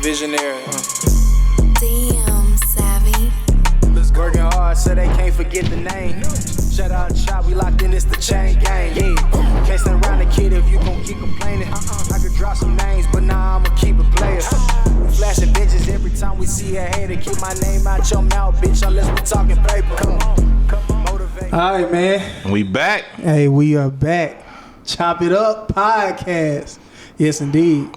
visionary. Damn, savvy. Working hard so they can't forget the name. Shout out Chop, we locked in, it's the chain gang. Yeah, can't stand around the kid if you gon' keep complaining. I could drop some names, but nah, I'ma keep it players. Flashing bitches every time we see a hater. Keep my name out your mouth, bitch, unless we talking paper. Come on, motivate. All right, man. We back. Hey, we are back. Chop It Up podcast. Yes, indeed.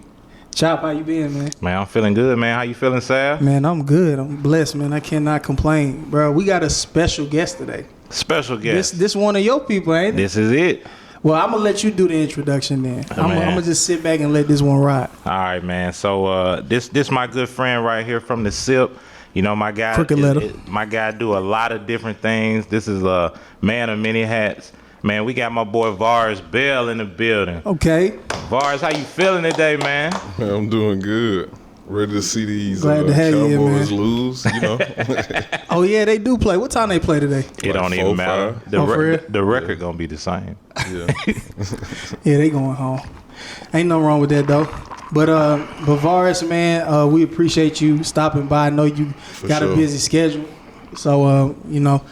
Chop, how you been, man? Man, I'm feeling good, man. How you feeling, Sav? Man, I'm good. I'm blessed, man. I cannot complain. Bro, we got a special guest today. Special guest. This one of your people, ain't it? This is it. Well, I'm going to let you do the introduction then. I'm going to just sit back and let this one ride. All right, man. So this my good friend right here from the SIP. You know, my guy. Crooked letter. My guy do a lot of different things. This is a man of many hats. Man, we got my boy Varus Bell in the building. Okay. Varus, how you feeling today, man? Man, I'm doing good. Ready to see these Glad to have you here, Cowboys man. lose, you know. Oh, yeah, they do play. What time they play today? It don't even 4-5. matter. For real? The record gonna be the same. Yeah. Yeah, they going home. Ain't nothing wrong with that, though. But Varus, man, we appreciate you stopping by. I know you got a busy schedule. So, you know,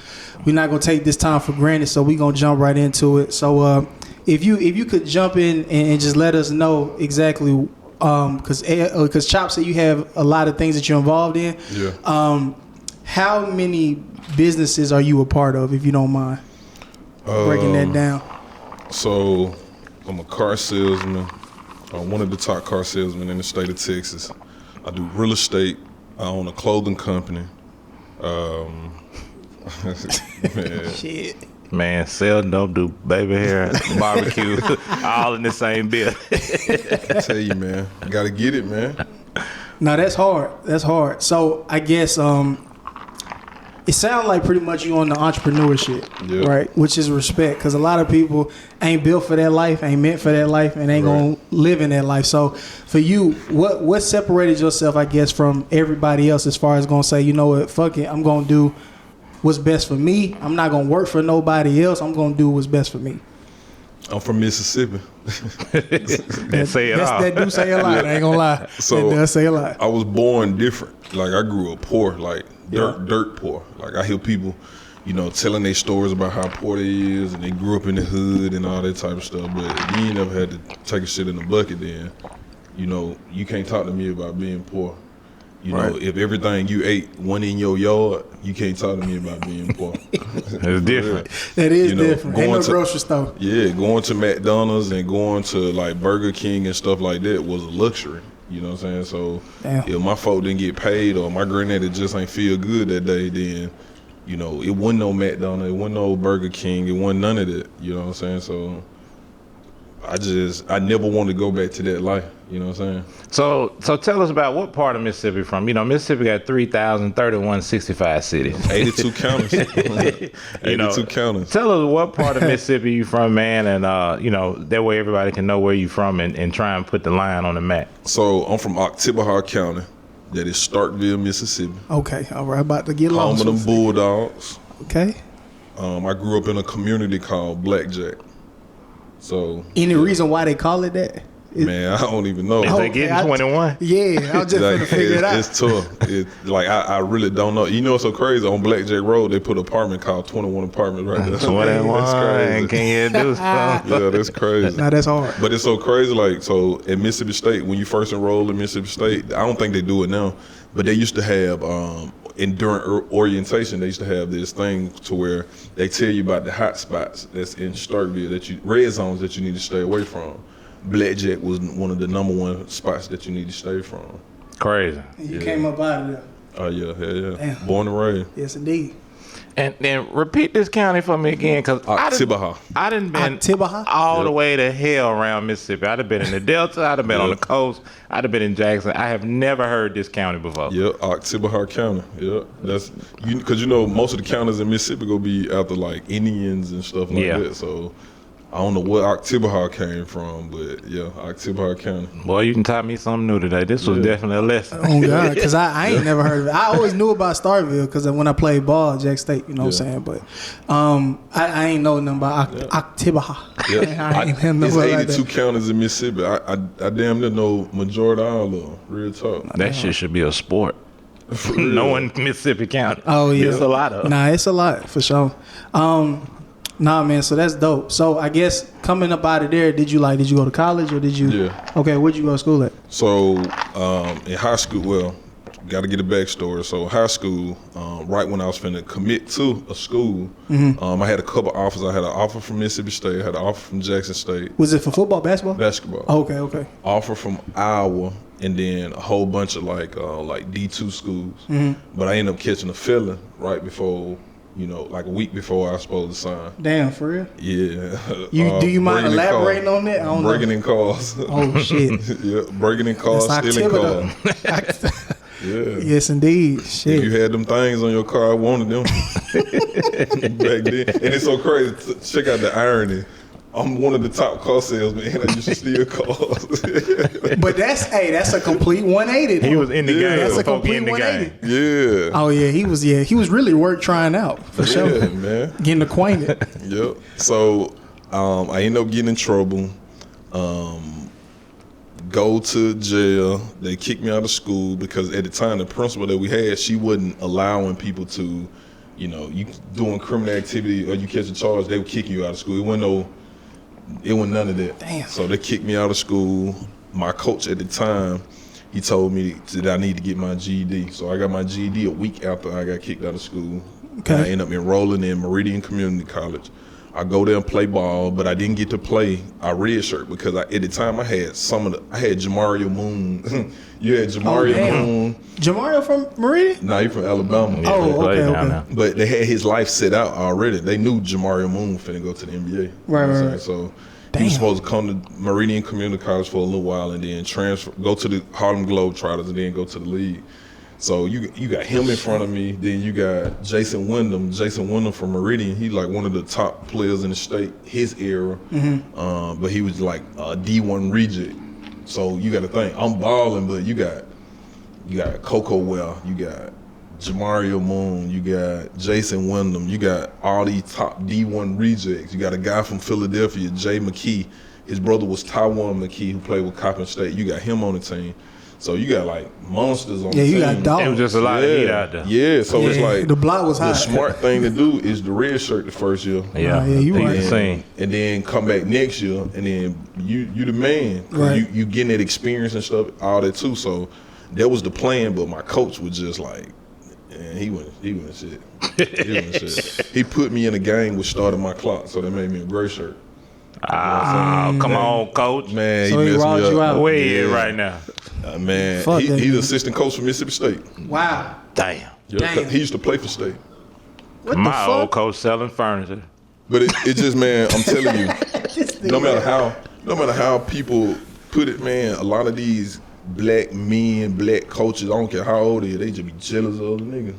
we're not going to take this time for granted, so we're going to jump right into it. So, if you could jump in and just let us know exactly, because Chop said you have a lot of things that you're involved in. Yeah. How many businesses are you a part of, if you don't mind breaking that down? So, I'm a car salesman. I'm one of the top car salesmen in the state of Texas. I do real estate. I own a clothing company. Man. Shit. Man, sell don't do baby hair, barbecue, all in the same bill. I tell you, man, got to get it, man. No, that's hard. That's hard. So I guess it sounds like pretty much you on the entrepreneurship, Yep. right? Which is respect, because a lot of people ain't built for that life, ain't meant for that life, and ain't gonna live in that life. So for you, what separated yourself, I guess, from everybody else as far as gonna say, you know what, fuck it, I'm gonna do what's best for me. I'm not gonna work for nobody else. I'm gonna do what's best for me. I'm from Mississippi. That say it all. That do say a lot. I ain't gonna lie. So that does say a lot. I was born different. Like, I grew up poor, like dirt poor. Like, I hear people, you know, telling their stories about how poor they is and they grew up in the hood and all that type of stuff. But if you ain't never had to take a shit in the bucket, then, you know, you can't talk to me about being poor. You know, if everything you ate went in your yard, you can't talk to me about being poor. It's different. That is You know, different. Ain't no grocery store. Yeah, going to McDonald's and going to like Burger King and stuff like that was a luxury. You know what I'm saying? So if my folk didn't get paid or my granddaddy just ain't feel good that day, then, you know, it wasn't no McDonald's, it wasn't no Burger King, it wasn't none of that. You know what I'm saying? So I never wanted to go back to that life. You know what I'm saying? So tell us about what part of Mississippi from. You know, Mississippi got 3,031.65 cities. 82 counties. 82 counties. Tell us what part of Mississippi you from, man, and you know, that way everybody can know where you from and try and put the line on the map. So I'm from Oktibbeha County. That is Starkville, Mississippi. Okay, all right, about to get Home lost. of them Bulldogs. Okay. I grew up in a community called Blackjack. So Any reason why they call it that? man, I don't even know. Is they getting 21? Yeah, I was just gonna figure it out. It's tough. I really don't know. You know what's so crazy? On Blackjack Road, they put an apartment called 21 Apartments right there. 21. That's crazy. Can you do something? Yeah, that's crazy. Now that's hard. But it's so crazy. Like, so at Mississippi State, when you first enroll in Mississippi State, I don't think they do it now, but they used to have during orientation, they used to have this thing to where they tell you about the hot spots that's in Starkville, red zones that you need to stay away from. Blackjack was one of the number one spots that you need to stay from. Crazy. And you came up out of there. Oh yeah. Damn. Born and raised. Yes, indeed. And then repeat this county for me again, because Oktibbeha. I done been Oktibbeha? all the way to hell around Mississippi. I'd have been in the Delta. I'd have been on the coast. I'd have been in Jackson. I have never heard this county before. Yeah, Oktibbeha County. Yeah, that's because you know most of the counties in Mississippi go be after like Indians and stuff like that. So I don't know what October came from, but yeah, October County. Boy, you can taught me something new today. This was definitely a lesson. Oh God, because I ain't never heard of it. I always knew about Starkville because when I played ball at Jack State, you know what I'm saying. But I ain't know nothing about October. Yeah. I ain't have no It's like 82 that. counties in Mississippi. I damn near know majority of all of them. Real talk. That shit should be a sport. Knowing Mississippi County. Oh yeah, It's a lot of. Nah, it's a lot for sure. Nah, man. So that's dope. So I guess coming up out of there, did you go to college or did you? Yeah. Okay, where'd you go to school at? So in high school, well, got to get a backstory. So high school, right when I was finna commit to a school, I had a couple offers. I had an offer from Mississippi State. I had an offer from Jackson State. Was it for football, basketball? Basketball. Okay. Offer from Iowa, and then a whole bunch of like D2 schools. But I ended up catching a feeling right before, like a week before I was supposed to sign. Damn, for real? Yeah. Do you mind breaking in elaborating cars. on that? I don't know. Breaking in cars. Oh shit. Yeah, breaking in cars, That's stealing October, cars. though. Yeah. Yes, indeed. If you Shit. had them things on your car, I wanted them back then. And it's so crazy. Check out the irony. I'm one of the top car salesmen, and I used to steal cars. But that's a complete 180. He was in the game. That's a before complete in the 180. game. Yeah. Oh yeah, he was really worth trying out for sure. Yeah, man. Getting acquainted. Yep. So I ended up getting in trouble. Go to jail. They kicked me out of school because at the time the principal that we had, she wasn't allowing people to, you doing criminal activity or you catch a charge, they would kick you out of school. It wasn't none of that. Damn. So they kicked me out of school. My coach at the time, he told me that I need to get my GED. So I got my GED a week after I got kicked out of school. Okay. And I ended up enrolling in Meridian Community College. I go there and play ball, but I didn't get to play. I redshirt because at the time I had Jamario Moon. You had Jamario Moon. Jamario from Meridian? Nah, he from Alabama. Yeah, Oh, he played okay, down okay. there. But they had his life set out already. They knew Jamario Moon finna go to the NBA. You know what I'm saying? Right. So Damn. he was supposed to come to Meridian Community College for a little while and then go to the Harlem Globetrotters and then go to the league. So you got him in front of me. Then you got Jason Wyndham. Jason Wyndham from Meridian. He like one of the top players in the state, his era. But he was like a D1 reject. So you got to think, I'm balling, but you got Coco Well, you got Jamario Moon, you got Jason Wyndham, you got all these top D1 rejects. You got a guy from Philadelphia, Jay McKee. His brother was Taiwan McKee, who played with Coppin State. You got him on the team. So you got like monsters on the team. Yeah, you got dogs. It was just a lot of heat out there. Yeah, so it's like the block was the hot. smart thing to do is the red shirt the first year. Yeah, you he right. was saying. And then come back next year, and then you the man. 'Cause Right. You getting that experience and stuff, all that too. So that was the plan. But my coach was just like, man, he went shit. He went shit. He put me in a game which started my clock, so that made me a gray shirt. Come on, coach. Man, So he he messed rolled me up. you out. Where he at right now? Man, Fuck that he's nigga. assistant coach for Mississippi State. Wow. Damn. Yeah, Damn. he used to play for State. What My the fuck? old coach selling furniture. But it just, man, I'm telling you, no matter how people put it, man, a lot of these black men, black coaches, I don't care how old they are, they just be jealous of the nigga.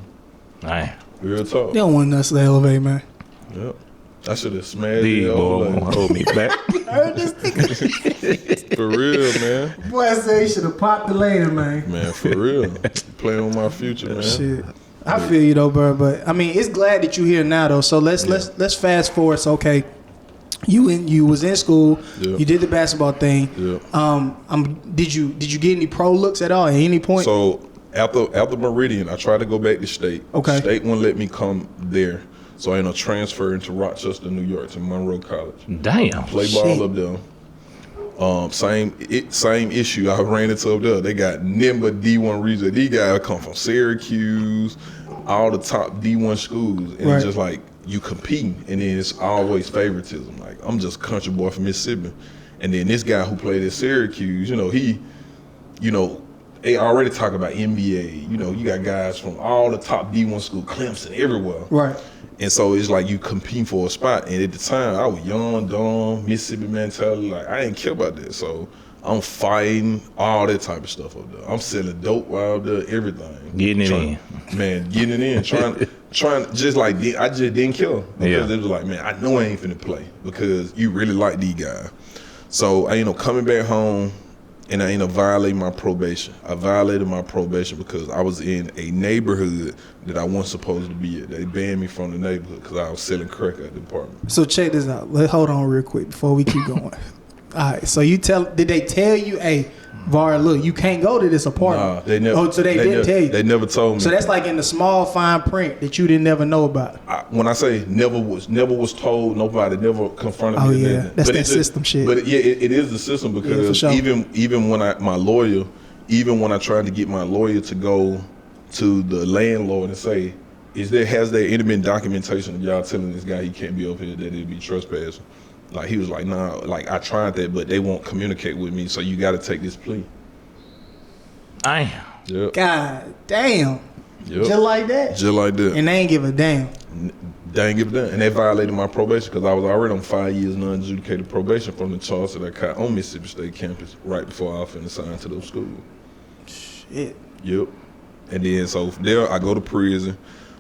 Damn. Real talk. They don't want us to elevate, man. Yep. I should have smashed These it. boy won't hold me back. Heard this nigga. For real, man. Boy, I say he should have popped the later, man. Man, for real. Playing on my future, man. Shit. I feel you though, bro. But I mean, it's glad that you're here now, though. So let's fast forward. So okay, you was in school. Yeah. You did the basketball thing. Yeah. Did you get any pro looks at all at any point? So after Meridian, I tried to go back to State. Okay. State wouldn't let me come there. So I ended up transferring to Rochester, New York, to Monroe College. Damn. Play Shit. ball up there. Same issue I ran into up there. They got Nimba D1 reject. These guys come from Syracuse, all the top D1 schools, and Right. it's just like you competing, and then it's always favoritism. Like I'm just a country boy from Mississippi, and then this guy who played at Syracuse, they already talk about NBA. You got guys from all the top D1 school, Clemson, everywhere. Right. And so it's like you compete for a spot. And at the time, I was young, dumb, Mississippi mentality. Like, I didn't care about that. So I'm fighting, all that type of stuff up there. I'm selling dope out there, everything. Getting it in. Man, getting it in. I just didn't kill because Yeah. it was like, man, I know I ain't finna play because you really like these guys. So I coming back home and I violating my probation. I violated my probation because I was in a neighborhood that I wasn't supposed to be at. They banned me from the neighborhood because I was selling crack at the apartment. So check this out. Hold on real quick before we keep going. All right. So did they tell you, hey, Var, look, you can't go to this apartment? Nah, they never. Oh, so they didn't tell you. They never told me. So that's like in the small fine print that you didn't never know about. When I say never was told, nobody never confronted me. Oh with yeah, that. that's But that it's system shit. But it is the system because for sure. even when I tried to get my lawyer to go to the landlord and say, has there any been documentation of y'all telling this guy he can't be over here, that it'd be trespassing? Like he was like, nah, like I tried that, but they won't communicate with me, so you got to take this plea. Damn. Yep. God damn. Yep. Just like that. Just like that. And they ain't give a damn. They ain't give a damn. And they violated my probation because I was already on 5 years non-adjudicated probation from the charge that I caught on Mississippi State campus right before I was finna sign to those schools. Shit. Yep. And then so there I go to prison.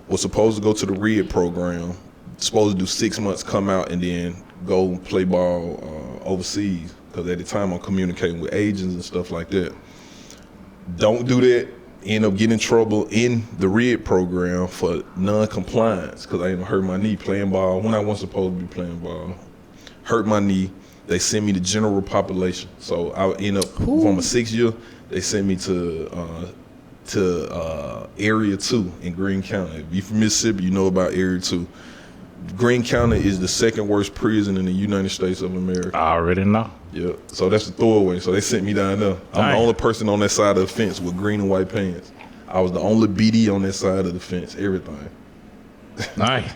Was supposed to go to the RED program. Supposed to do 6 months, come out, and then go play ball overseas. Because at the time I'm communicating with agents and stuff like that. Don't do that. End up getting in trouble in the RED program for non-compliance because I hurt my knee playing ball when I wasn't supposed to be playing ball. Hurt my knee. They sent me to general population. So I end up from a 6 year. They sent me to Area 2 in Greene County. If you from Mississippi, you know about Area 2. Greene County is the second worst prison in the United States of America. I already know. Yeah, so that's the throwaway. So they sent me down there. I'm the only person on that side of the fence with green and white pants. I was the only BD on that side of the fence. Everything. Nice.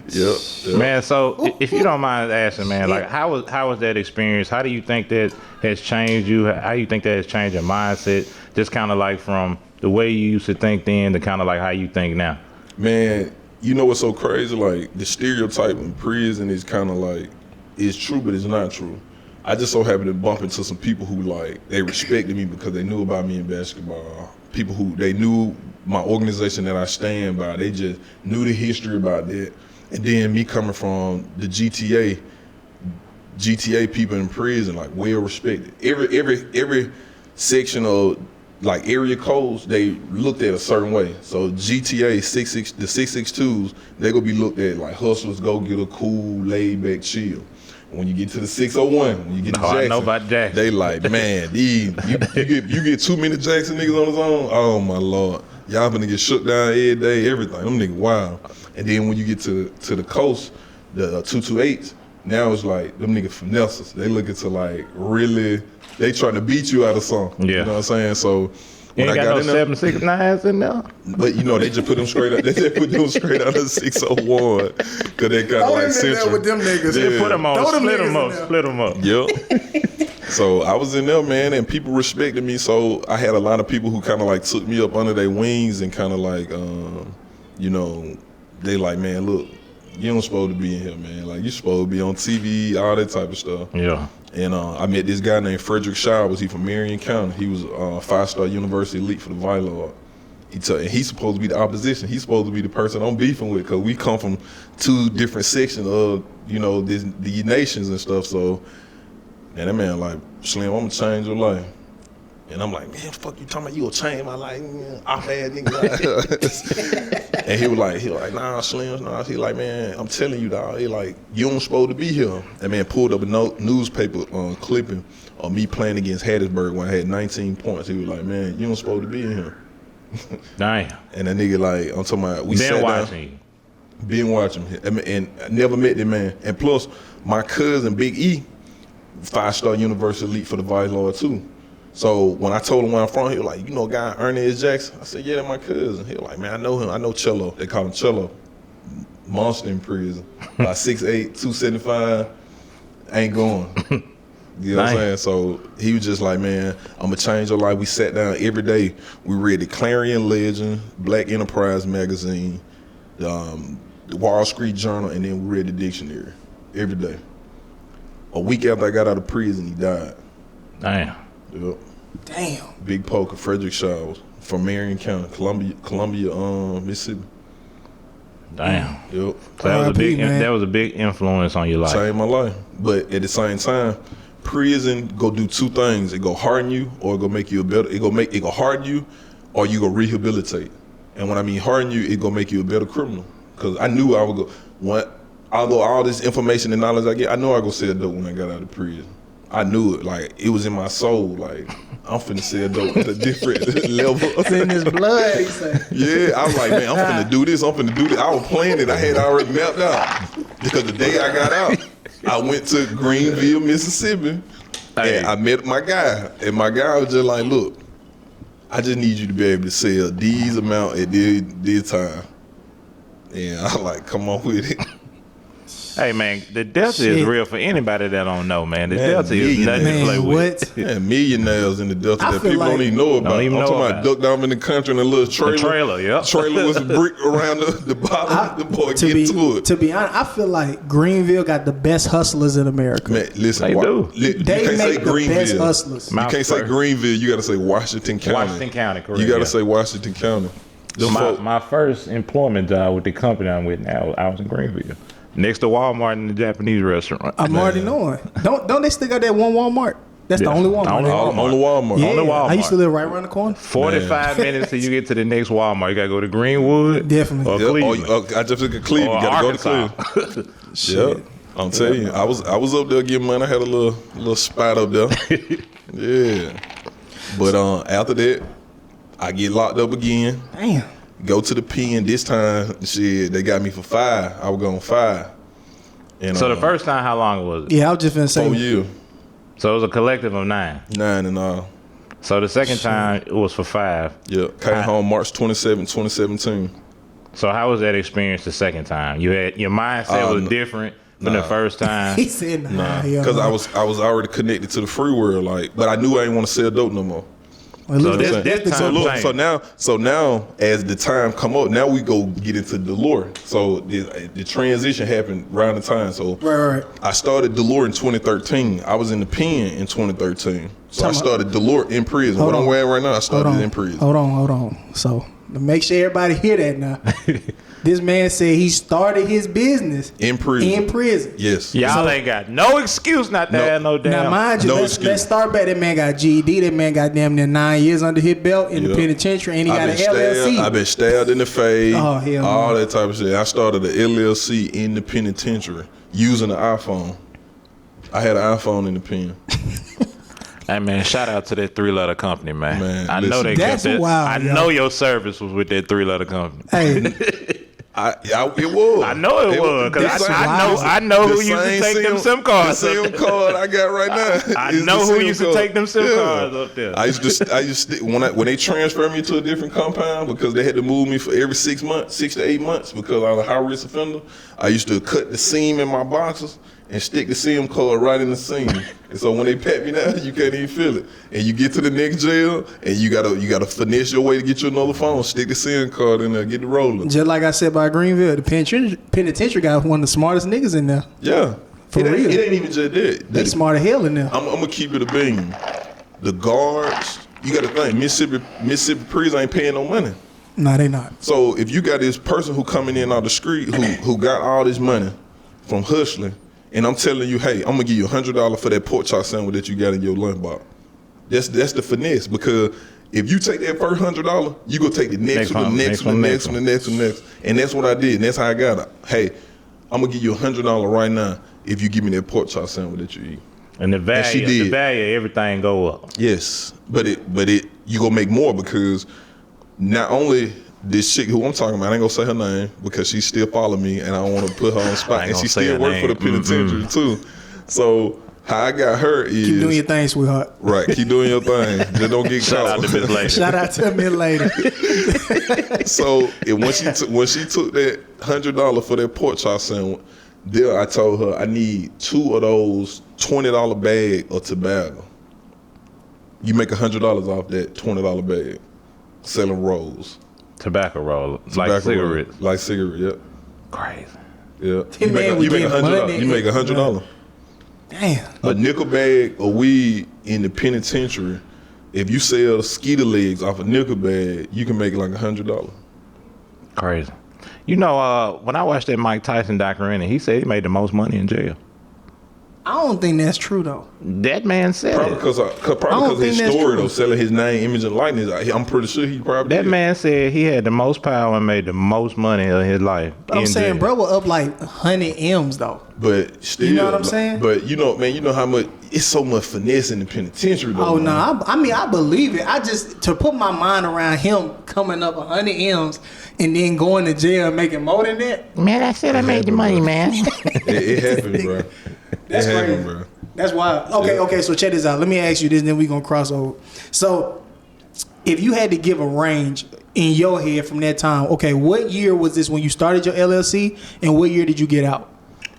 Yep. Man, so if you don't mind asking, man, like how was that experience? How do you think that has changed you? How do you think that has changed your mindset? Just kind of like from the way you used to think then to kind of like how you think now. Man, you know what's so crazy? Like the stereotype in prison is kind of like, it's true, but it's not true. I just so happened to bump into some people who like, they respected me because they knew about me in basketball. People who, they knew my organization that I stand by. They just knew the history about that. And then me coming from the GTA people in prison, like well respected. Every section of like area codes, they looked at a certain way. So GTA the 662s, they gonna be looked at like hustlers, go get a cool, laid back, chill. When you get to the 601, when you get to Jackson, I know about Jackson. they like, man, you get too many Jackson niggas on his own. Oh my Lord, y'all finna get shook down every day, everything. Them niggas wild. And then when you get to the coast, the 228s, now it's like them niggas finessers. They looking to like really, they trying to beat you out of something. Yeah. You know what I'm saying? So You ain't got no 769s in there? but they just put them straight out. They just put them straight out of 601 because they got like central. with them niggas. Yeah. Put them on, Throw them split them niggas up, in there. split them up. Yep. So I was in there, man, and people respected me. So I had a lot of people who kind of like took me up under their wings and kind of like, they like, man, look, you don't supposed to be in here, man. Like you supposed to be on TV, all that type of stuff. Yeah. And I met this guy named Frederick Showers. He from Marion County. He was a 5-star university elite for the Varus. And he's supposed to be the opposition. He's supposed to be the person I'm beefing with because we come from two different sections of, the nations and stuff. So, and that man like, Slim, I'm gonna change your life. And I'm like, man, fuck you talking about? You gonna change my life? Off ass nigga. And he was like, nah, Slim, nah. He like, man, I'm telling you, dog. He like, you don't supposed to be here. That man pulled up a newspaper clipping of me playing against Hattiesburg when I had 19 points. He was like, man, you don't supposed to be in here. Damn. And that nigga like, I'm talking about, we sat down. Been watching him. And I never met that man. And plus, my cousin, Big E, 5-star university elite for the Varus too. So when I told him where I'm from, he was like, you know a guy, Ernest Jackson? I said, yeah, that's my cousin. He was like, man, I know him. I know Cello. They call him Cello. Monster in prison. About 6'8", 275. Ain't going. You know what I'm saying? So he was just like, man, I'm going to change your life. We sat down every day. We read the Clarion Legend, Black Enterprise Magazine, the Wall Street Journal, and then we read the dictionary every day. A week after I got out of prison, he died. Damn. Yep. Damn. Big poker, Frederick Showers from Marion County, Columbia, Mississippi. Damn. Yep. So that was a R.I.P., big. man. That was a big influence on your life. Changed my life. But at the same time, prison go do two things. It go harden you, or it go make you a better. It go harden you, or you go rehabilitate. And when I mean harden you, it go make you a better criminal. Cause I knew I would go. Although all this information and knowledge I get, I know I go sell dope when I got out of prison. I knew it. Like, it was in my soul. Like, I'm finna sell dope at a different level. It's in his blood, he said. Yeah, I was like, man, I'm finna do this. I was planning it. I had already mapped out. Because the day I got out, I went to Greenville, Mississippi, and I met my guy. And my guy was just like, look, I just need you to be able to sell these amount at this time. And I like, come on with it. Hey man, the Delta Shit. is real for anybody that don't know, man. The Man, Delta is nothing to Man, play with. what? Yeah, millionaires in the Delta I that feel people don't like- even know about. Don't even I'm know talking about. about duck down in the country in a little trailer. The trailer, yep. Trailer was a brick around the bottom. The boy to get be to it. to be honest, I feel like Greenville got the best hustlers in America. Man, listen, They do. You They can't say make the best Greenville. hustlers. You can't say Greenville. You got to say Washington County. Washington County, correct. You got to yeah. say Washington County. Them folk- My first employment job with the company I'm with now, I was in Greenville, next to Walmart in the Japanese restaurant. I'm already knowing. Don't they still got that one Walmart? That's the Yeah, only the Walmart. only on Walmart. the Walmart. Yeah, Only Walmart. I used to live right around the corner. 45 minutes till you get to the next Walmart. You gotta go to Greenwood, Definitely. or Yep, Cleveland, I just took a Cleveland. or You got to go to Arkansas. Cleveland. Yep. I'm telling you, I was up there getting money. I had a little spot up there. Yeah. But after that, I get locked up again. Damn. Go to the pen. This time, shit, they got me for 5. I was going 5. And So the first time, how long was it? Yeah, I was just gonna say. 4 years, So it was a collective of 9. 9 and all. So the second time it was for 5. Yeah, came home March 27, 2017. So how was that experience the second time? You had your mindset was different from the first time. He said, nah, Because I was already connected to the free world, like, but I knew I didn't want to sell dope no more. Well, So look, this that's the time- good Look, changed. so now as the time come up, now we go get into Dalore. So the transition happened around the time. So Right. I started Dalore in 2013. I was in the pen in 2013. So I started Dalore in prison. Hold What I'm on. wearing right now, I Hold started on. in prison. Hold on. So to make sure everybody hear that now, this man said he started his business In prison. In prison. Yes. Y'all ain't got no excuse not to No. have no damn. Now, mind you, No let's excuse. start back. That man got GED. That man got damn near 9 years under his belt in the Yeah. penitentiary, and he got an I've LLC. been stabbed in the face. Oh, hell no. All that type of shit. I started an LLC in the penitentiary using an iPhone. I had an iPhone in the pen. Hey man, shout out to that 3-letter company, man. Man, I know listen. they That's kept that. wild, I yo. know your service was with that 3-letter company. Hey, It was. I know it was, 'cause the I know who the used to same take them SIM SIM cards The up SIM there. card I got right now. I is the know who SIM used to card. take them SIM cards up there. I used to when they transferred me to a different compound because they had to move me for every 6 months, 6 to 8 months because I was a high risk offender. I used to cut the seam in my boxes and stick the SIM card right in the seam. And so when they pat me down, you can't even feel it. And you get to the next jail and you gotta finesse your way to get you another phone, stick the SIM card in there, get it rolling. just like I said about Greenville, the penitentiary got one of the smartest niggas in there. Yeah. For it real. ain't even just that. They smart as hell in there. I'm gonna keep it a beam. The guards, you gotta think, Mississippi prison ain't paying no money. Nah, they not. So if you got this person who coming in on the street who got all this money from hustling, and I'm telling you, hey, I'm gonna give you $100 for that pork chop sandwich that you got in your lunchbox. That's the finesse, because if you take that first $100, you go take the next one, the next one, the next one, the next one, the next, and that's what I did, and that's how I got it. Hey, I'm gonna give you $100 right now if you give me that pork chop sandwich that you eat. And the she value, did. of everything go up. Yes, but you gonna make more because not only this chick who I'm talking about, I ain't gonna say her name because she still follow me and I don't want to put her on the spot, ain't and she gonna say still her work for the name. penitentiary too. So how I got her is Keep doing your thing, sweetheart. right. Keep doing your thing. Just don't get Shout out caught. to Miss Lady. Shout out to me later. So when she took that $100 for that pork chop sandwich, there I told her I need 2 of those $20 bag of tobacco. You make $100 off that $20 bag selling rolls. Tobacco roll, like Tobacco cigarettes. roll. Like cigarette, yep. Crazy. Yeah. That man was getting money. You make $100. Damn. A nickel bag of weed in the penitentiary, if you sell skeeter legs off a nickel bag, you can make like $100. Crazy. You know, when I watched that Mike Tyson documentary, he said he made the most money in jail. I don't think that's true though. That man said Probably it. because of his story, though, selling his name, image, and likeness. I'm pretty sure he probably That did. man said he had the most power and made the most money of his life. But I'm in saying, jail. bro, we're up like 100 M's though. But still, You know what I'm saying? But you know, man, you know how much it's so much finesse in the penitentiary. Though, Oh man. no, I mean I believe it. I just to put my mind around him coming up 100 M's and then going to jail and making more than that. Man, I said I made the money, man. It happened, bro. That's it happened, crazy. bro. That's wild. Okay. So check this out. Let me ask you this, and then we gonna cross over. So, if you had to give a range in your head from that time, okay, what year was this when you started your LLC, and what year did you get out?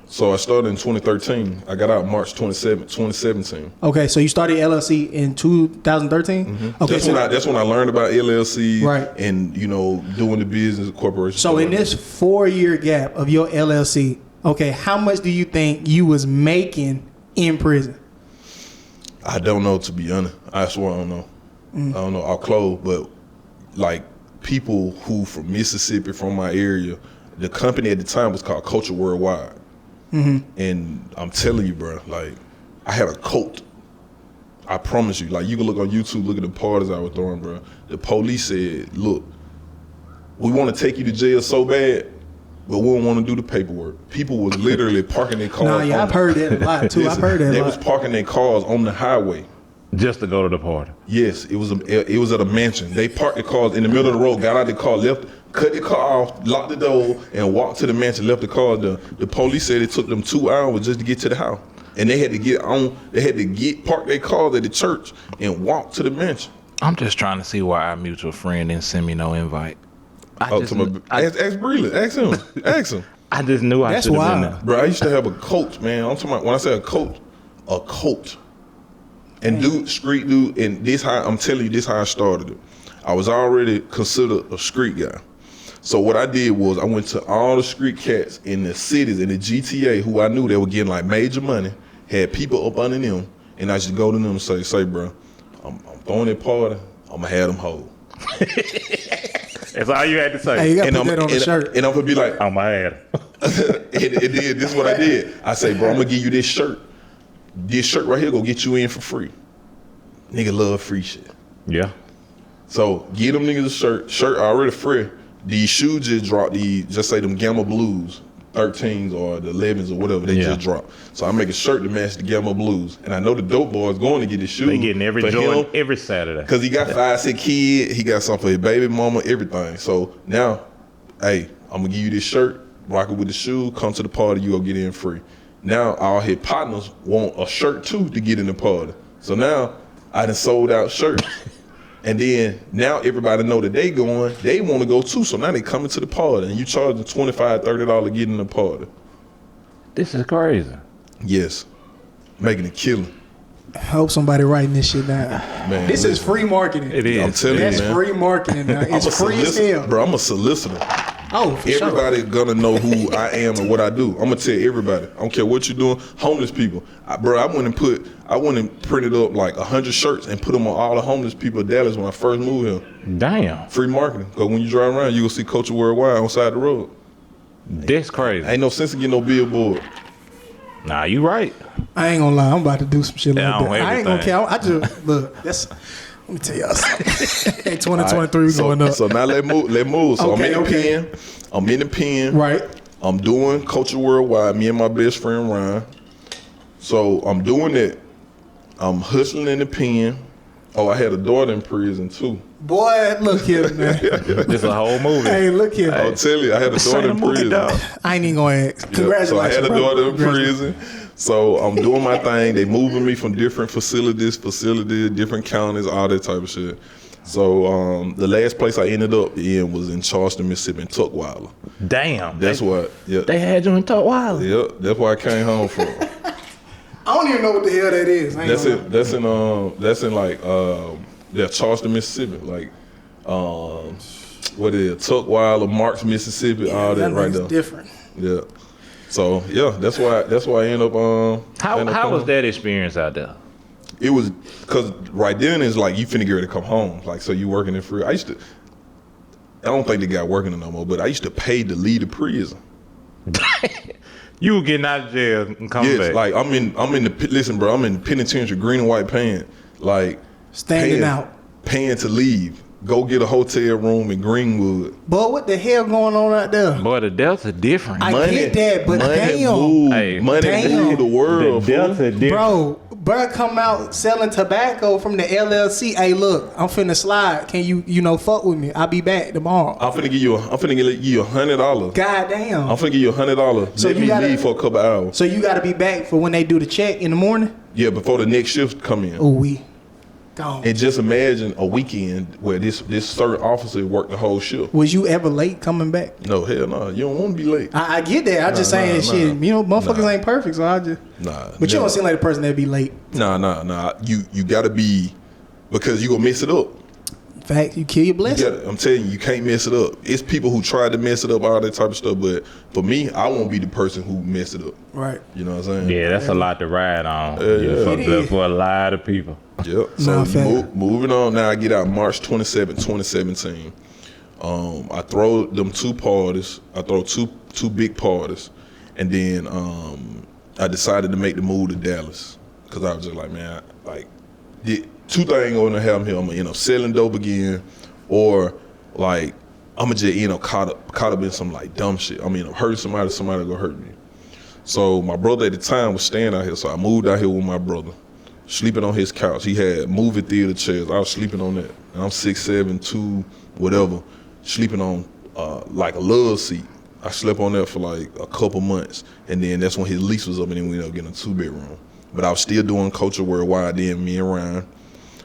So I started in 2013. I got out March 2017. Okay, so you started LLC in 2013. Mm-hmm. Okay, That's when I learned about LLC, Right. And doing the business corporation. So in this 4-year gap of your LLC, okay, how much do you think you was making in prison? I don't know, to be honest. I swear I don't know. I don't know. I'll close, but like people who from Mississippi, from my area, the company at the time was called Culture Worldwide. And I'm telling you, bro, like I had a cult. I promise you. Like you can look on YouTube, look at the parties I was throwing, bro. The police said, "Look, we want to take you to jail so bad, but we don't want to do the paperwork." People was literally parking their cars. Nah, yeah, I've heard that a lot too. I've heard that They a was lot. parking their cars on the highway. Just to go to the party. Yes, it was at a mansion. They parked the cars in the middle of the road, got out the car, left, cut the car off, locked the door, and walked to the mansion, left the car there. The police said it took them 2 hours just to get to the house. And they had to park their cars at the church and walk to the mansion. I'm just trying to see why our mutual friend didn't send me no invite. Ask Breland, ask him, ask him. I just knew I That's should have been wild. there. Bro, I used to have a coach, man. I'm talking about, when I say a coach. And street dude, and I'm telling you, this how I started it. I was already considered a street guy. So what I did was I went to all the street cats in the cities, in the GTA, who I knew they were getting like major money, had people up under them, and I just go to them and say, bro, I'm throwing that party, I'm gonna have them hold. That's all you had to say. Hey, you gotta put that on the shirt. And I'm gonna be like, On my head. this is what I did. I say, bro, I'm gonna give you this shirt. This shirt right here gonna get you in for free. Nigga love free shit. Yeah. So get them niggas a shirt already free. These shoes just dropped, just say them Gamma Blues, 13s or the 11s or whatever, they just dropped. So I make a shirt to match the Gamma Blues. And I know the dope boy's going to get his shoes. They getting every for Jordan him, every Saturday. Cause he got 5, 6 kids, he got something for his baby mama, everything. So now, hey, I'm gonna give you this shirt, rock it with the shoe, come to the party, you gonna get in free. Now all his partners want a shirt too to get in the party. So now I done sold out shirts. And then now everybody know that they going, they want to go too. So now they coming to the party and you charge them $25, $30 to get in the party. This is crazy. Yes. Making a killing. I hope somebody writing this shit down. Man, This is free marketing. It is. I'm telling That's you, man. free marketing now. It's free as hell. Bro, I'm a solicitor. Oh, for sure. Everybody gonna know who I am and what I do. I'm gonna tell everybody. I don't care what you're doing. Homeless people, I went and printed up like 100 shirts and put them on all the homeless people in Dallas when I first moved here. Damn. Free marketing. Cause when you drive around, you gonna see Culture Worldwide on side the road. That's crazy. Ain't no sense in getting no billboard. Nah, you right. I ain't gonna lie. I'm about to do some shit like Yeah, on that. I ain't gonna everything. care. I just look. Let me tell y'all something. Hey, 2023 going up. So now let's move. So Okay, I'm in the pen. Right. I'm doing Culture Worldwide, me and my best friend Ryan. So I'm doing it. I'm hustling in the pen. Oh, I had a daughter in prison too. Boy, look here, man. This a whole movie. Hey, look here. I'll tell you, I had a daughter in prison. I ain't even gonna ask. Yeah, Congratulations. so I had a bro. daughter in Congratulations. prison. So I'm doing my thing. They moving me from different facilities, different counties, all that type of shit. So the last place I ended up in was in Charleston, Mississippi, in Tutwiler. Damn. That's what. Yeah. They had you in Tutwiler. Yeah, that's where I came home from. I don't even know what the hell that is. I ain't That's gonna it. That's in like Charleston, Mississippi. Like what is it? Tutwiler, Marks, Mississippi, lie. all that right looks there. different. Yeah. So yeah, that's why I end up. How was that experience out there? It was because right then is like you finna get ready to come home. Like so you working in free. don't think they got working no more. But I used to pay to leave the prison. You were getting out of jail and coming back. Like I'm in the listen, bro. I'm in the penitentiary, green and white pants, like paying to leave. Go get a hotel room in Greenwood. But what the hell going on out there? Boy, the Delta different. I get that, but damn. Money moved the world. The Delta different. Bro, come out selling tobacco from the LLC. Hey, look, I'm finna slide. Can you fuck with me? I'll be back tomorrow. I'm finna give you $100. God damn. I'm finna give you $100. So Let me leave for a couple hours. So you gotta be back for when they do the check in the morning? Yeah, before the next shift come in. Oh, we gone. And just imagine a weekend where this certain officer worked the whole shift. Was you ever late coming back? No, hell no. You don't want to be late. I get that. I'm just saying shit. You know, motherfuckers ain't perfect, so I just. But you don't seem like the person that be late. Nah. You gotta be, because you gonna mess it up. In fact, you kill your blessing. I'm telling you can't mess it up. It's people who try to mess it up, all that type of stuff. But for me, I won't be the person who mess it up. Right. You know what I'm saying? Yeah, that's a lot to ride on. You fucked up for a lot of people. Yep. So moving on now, I get out March 27, 2017. I throw them 2 parties. I throw two big parties, and then I decided to make the move to Dallas because I was just like, man, two things going to happen here. I'm gonna end up selling dope again, or like I'm gonna just caught up in some like dumb shit. I mean, I'm hurting somebody gonna hurt me. So my brother at the time was staying out here, so I moved out here with my brother, sleeping on his couch. He had movie theater chairs. I was sleeping on that, and I'm 6'7", 2, whatever, sleeping on like a love seat. I slept on that for like a couple months, and then that's when his lease was up, and then we ended up getting a 2-bedroom. But I was still doing Culture Worldwide. Then me and Ryan,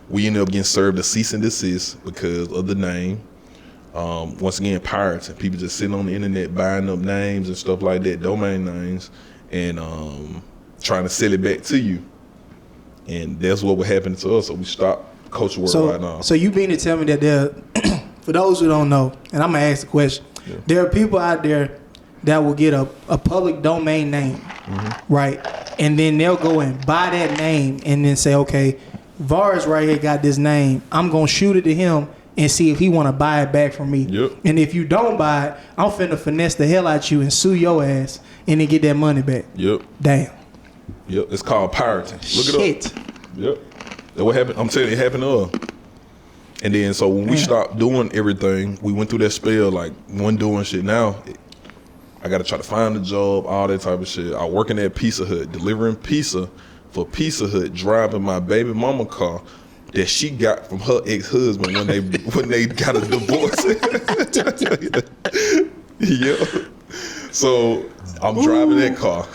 we ended up getting served a cease and desist because of the name. Once again, pirates and people just sitting on the internet buying up names and stuff like that, domain names, and trying to sell it back to you. And that's what would happen to us. So we stopped Culture Worldwide now. So you mean to tell me that there, for those who don't know, and I'm gonna ask the question, there are people out there that will get a public domain name, right? And then they'll go and buy that name and then say, okay, Varus right here got this name. I'm gonna shoot it to him and see if he want to buy it back from me. Yep. And if you don't buy it, I'm finna finesse the hell out you and sue your ass and then get that money back. Yep. Damn. Yep. It's called pirating. Look it up. Yep. That's what happened. I'm telling you, it happened to us. And then so when we stopped doing everything, we went through that spell like one doing shit. Now I got to try to find a job, all that type of shit. I working at Pizza Hut, delivering pizza for Pizza Hut, driving my baby mama car that she got from her ex-husband when they got a divorce. Yeah. So I'm driving that car,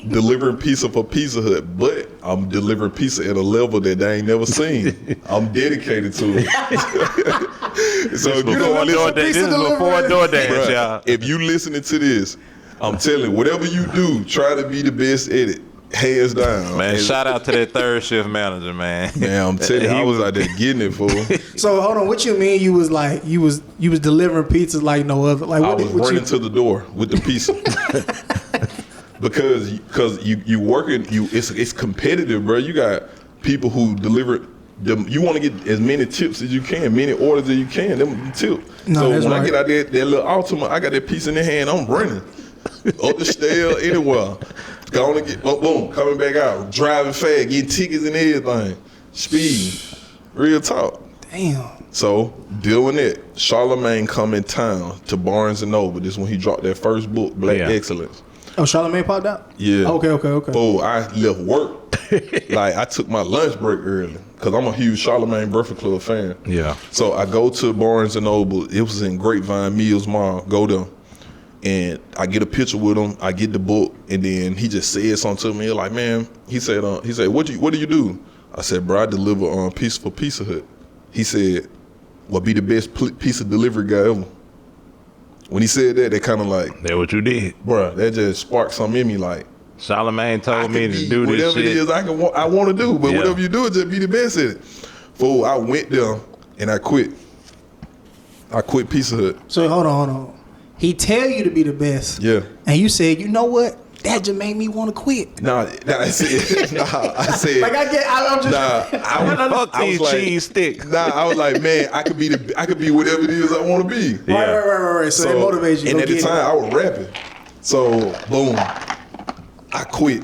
delivering pizza for Pizza Hut, but I'm delivering pizza at a level that they ain't never seen. I'm dedicated to it. So this is before DoorDash, y'all. If you listening to this, I'm telling you, whatever you do, try to be the best at it. Hands down. Man, shout out to that third shift manager, man. Man, I'm telling you, I was out there getting it, fool. So hold on, what you mean you was delivering pizzas like no other? Like I was running to the door with the pizza. because you working, it's competitive, bro. You got people who deliver you want to get as many tips as you can, many orders as you can, them tip. No, so when right. I get out there, that little Altima, I got that piece in the hand, I'm running. Up the stair, anywhere. Going to get, boom, coming back out. Driving fast, getting tickets and everything. Speed. Real talk. Damn. So, doing it. Charlemagne come in town to Barnes & Noble. This is when he dropped that first book, Black Excellence. Oh, Charlemagne popped out? Yeah. Okay. Oh, I left work. Like, I took my lunch break early because I'm a huge Charlemagne Breakfast Club fan. Yeah. So, I go to Barnes & Noble. It was in Grapevine Mills Mall. Go there. And I get a picture with him. I get the book, and then he just said something to me. Like, man, he said, what do you do? I said, bro, I deliver pizza for Pizza Hut. He said, well, be the best pizza delivery guy ever. When he said that kind of like, that what you did, bro. That just sparked something in me. Like, Charlemagne told me to do this whatever shit. it is I want to do, but whatever you do, just be the best at it. Fool, I went there and I quit. I quit Pizza Hut. So hold on. He tell you to be the best. Yeah. And you said, you know what? that just made me want to quit. I said, Like I'm just. Fuck these cheese sticks. I was like, man, I could be whatever it is I want to be. Yeah. Right. So it motivates you. And at the time, I was rapping. So boom, I quit.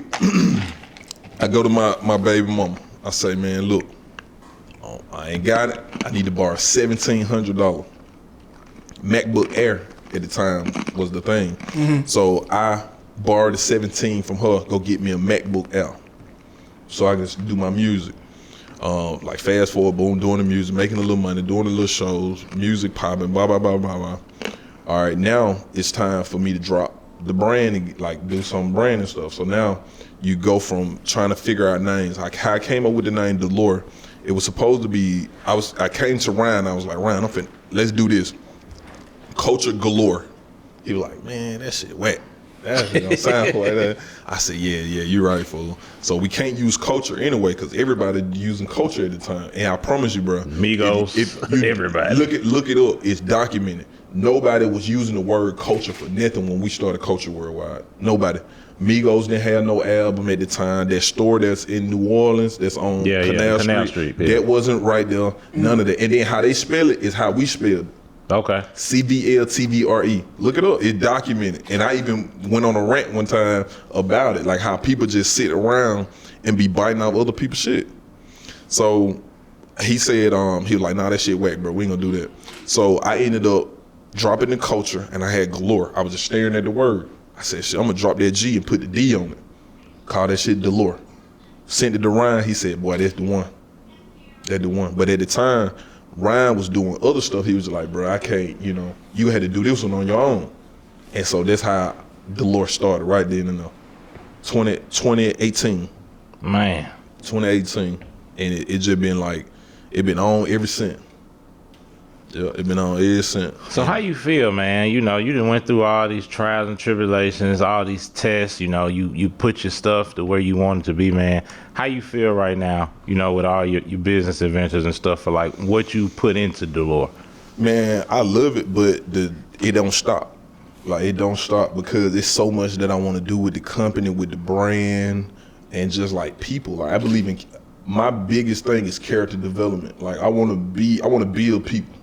I go to my baby mama. I say, man, look, I ain't got it. I need to borrow $1,700. MacBook Air at the time was the thing. Mm-hmm. So I borrowed the 17 from her, go get me a MacBook Air. So I can do my music. Like fast forward, boom, doing the music, making a little money, doing the little shows, music popping, blah, blah, blah, blah, blah. All right, now it's time for me to drop the brand and like do some branding stuff. So now you go from trying to figure out names. Like how I came up with the name Dalore, it was supposed to be, I came to Ryan, I was like, Ryan, let's do this. Culture galore. He was like, man, that shit whack. That shit don't sound like that. I said, yeah, you're right, fool. So we can't use culture anyway because everybody using culture at the time. And I promise you, bro, Migos, everybody. Look it up. It's documented. Nobody was using the word culture for nothing when we started Culture Worldwide. Nobody. Migos didn't have no album at the time. That store that's in New Orleans, that's on Canal Street. Yeah. That wasn't right there. None of that. And then how they spell it is how we spell it. Okay. CVLTVRE. Look it up. It's documented. And I even went on a rant one time about it, like how people just sit around and be biting off other people's shit. So he said, he was like, nah, that shit whack, bro. We ain't gonna do that. So I ended up dropping the culture and I had galore. I was just staring at the word. I said, shit, I'm gonna drop that G and put the D on it. Call that shit Dalore. Sent it to Ryan. He said, boy, that's the one. That's the one. But at the time, Ryan was doing other stuff. He was like, bro, I can't, you had to do this one on your own. And so that's how Dalore started right then and there. 2018. Man. 2018. And it just been like, it been on ever since. Yeah, it been on ever since. So how you feel, man? You done went through all these trials and tribulations, all these tests, you put your stuff to where you want it to be, man. How you feel right now, with all your business adventures and stuff for like what you put into Dalore? Man, I love it, but it don't stop. Like it don't stop because it's so much that I want to do with the company, with the brand, and just like people. Like I believe in, my biggest thing is character development. Like I want to build people.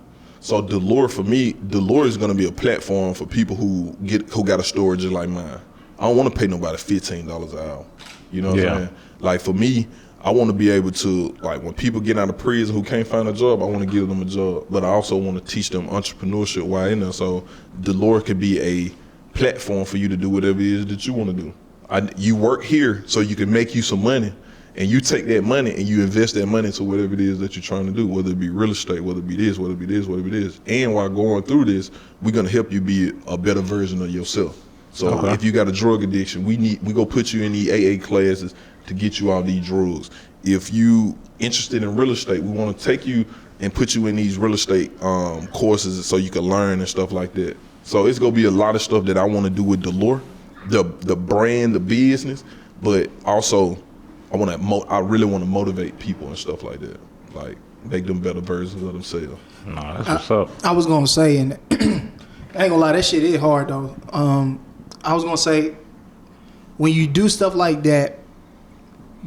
So Dalore for me, Dalore is gonna be a platform for people who got a store just like mine. I don't want to pay nobody $15 an hour. You know what I'm saying? Like for me, I want to be able to, like when people get out of prison who can't find a job, I want to give them a job. But I also want to teach them entrepreneurship while in there. So Dalore could be a platform for you to do whatever it is that you want to do. You work here so you can make you some money. And you take that money and you invest that money into whatever it is that you're trying to do, whether it be real estate, whether it be this, whether it be this, whatever it is. And while going through this, we're gonna help you be a better version of yourself. So if you got a drug addiction, we go put you in the AA classes to get you out of these drugs. If you interested in real estate, we want to take you and put you in these real estate courses so you can learn and stuff like that. So it's gonna be a lot of stuff that I want to do with Dalore, the brand, the business, but also I really want to motivate people and stuff like that, like make them better versions of themselves. No, that's what's up. I was gonna say, and I ain't gonna lie, that shit is hard though. I was gonna say, when you do stuff like that,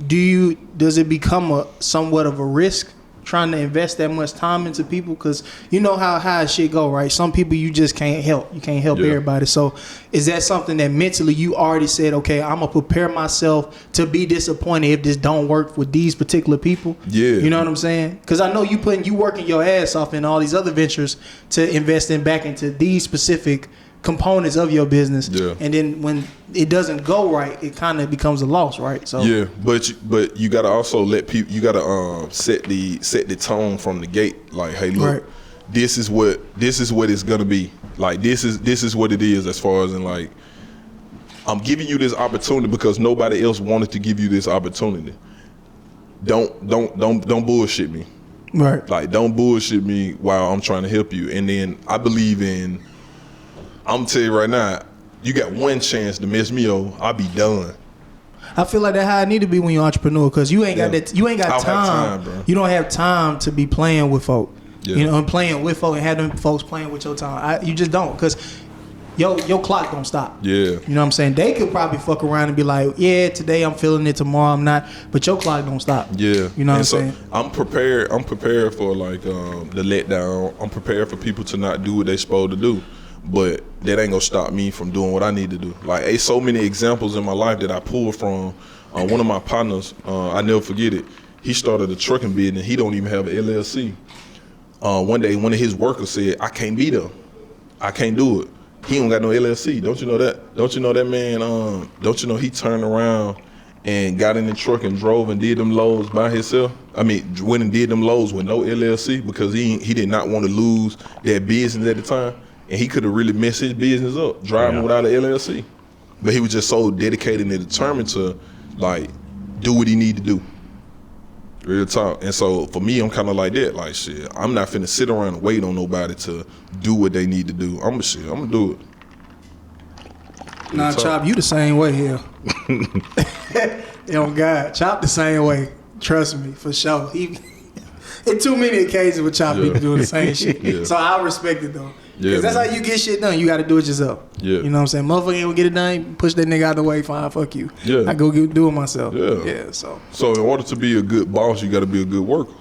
does it become somewhat of a risk trying to invest that much time into people? Because you know how shit go, right? Some people you just can't help. You can't help everybody. So is that something that mentally you already said, okay, I'm gonna prepare myself to be disappointed if this don't work with these particular people? Yeah. You know what I'm saying? Because I know you working your ass off in all these other ventures to invest back into these specific components of your business. Yeah. And then when it doesn't go right, it kind of becomes a loss, right? So yeah, but you gotta also let people. You gotta set the tone from the gate. Like, hey, look, right. this is what it's gonna be. Like, this is what it is. As far as in like, I'm giving you this opportunity because nobody else wanted to give you this opportunity. Don't bullshit me. Right. Like, don't bullshit me while I'm trying to help you. And then I believe in. I'm gonna tell you right now, you got one chance to mess me over, I'll be done. I feel like that's how it need to be when you're an entrepreneur, because you ain't got that. You ain't got time. Bro. You don't have time to be playing with folk. Yeah. And playing with folk and have them folks playing with your time. You just don't, because your clock don't stop. Yeah. You know what I'm saying? They could probably fuck around and be like, yeah, today I'm feeling it, tomorrow I'm not. But your clock don't stop. Yeah. You know what I'm saying? I'm prepared for like the letdown. I'm prepared for people to not do what they supposed to do. But that ain't gonna stop me from doing what I need to do. Like, there's so many examples in my life that I pulled from. One of my partners, I never forget it. He started a trucking business. He don't even have an LLC. One day, one of his workers said, "I can't be there. I can't do it. He don't got no LLC. Don't you know that? Don't you know that man? Don't you know he turned around and got in the truck and drove and did them loads by himself? I mean, went and did them loads with no LLC because he did not want to lose that business at the time, and he could have really messed his business up driving without an LLC. But he was just so dedicated and determined to like do what he need to do. Real talk. And so for me, I'm kind of like that. Like, shit, I'm not finna sit around and wait on nobody to do what they need to do. I'm gonna do it. Nah, Chop, you the same way here. Yo, God, Chop the same way. Trust me, for sure. He, in too many occasions with Chop, people doing the same shit. Yeah. So I respect it though. Yeah, Cause that's man. how you get shit done. You got to do it yourself. Yeah. You know what I'm saying? Motherfucker ain't gonna get it done. Push that nigga out the way. Fine, fuck you. Yeah. I go do it myself. Yeah. Yeah. So in order to be a good boss, you got to be a good worker.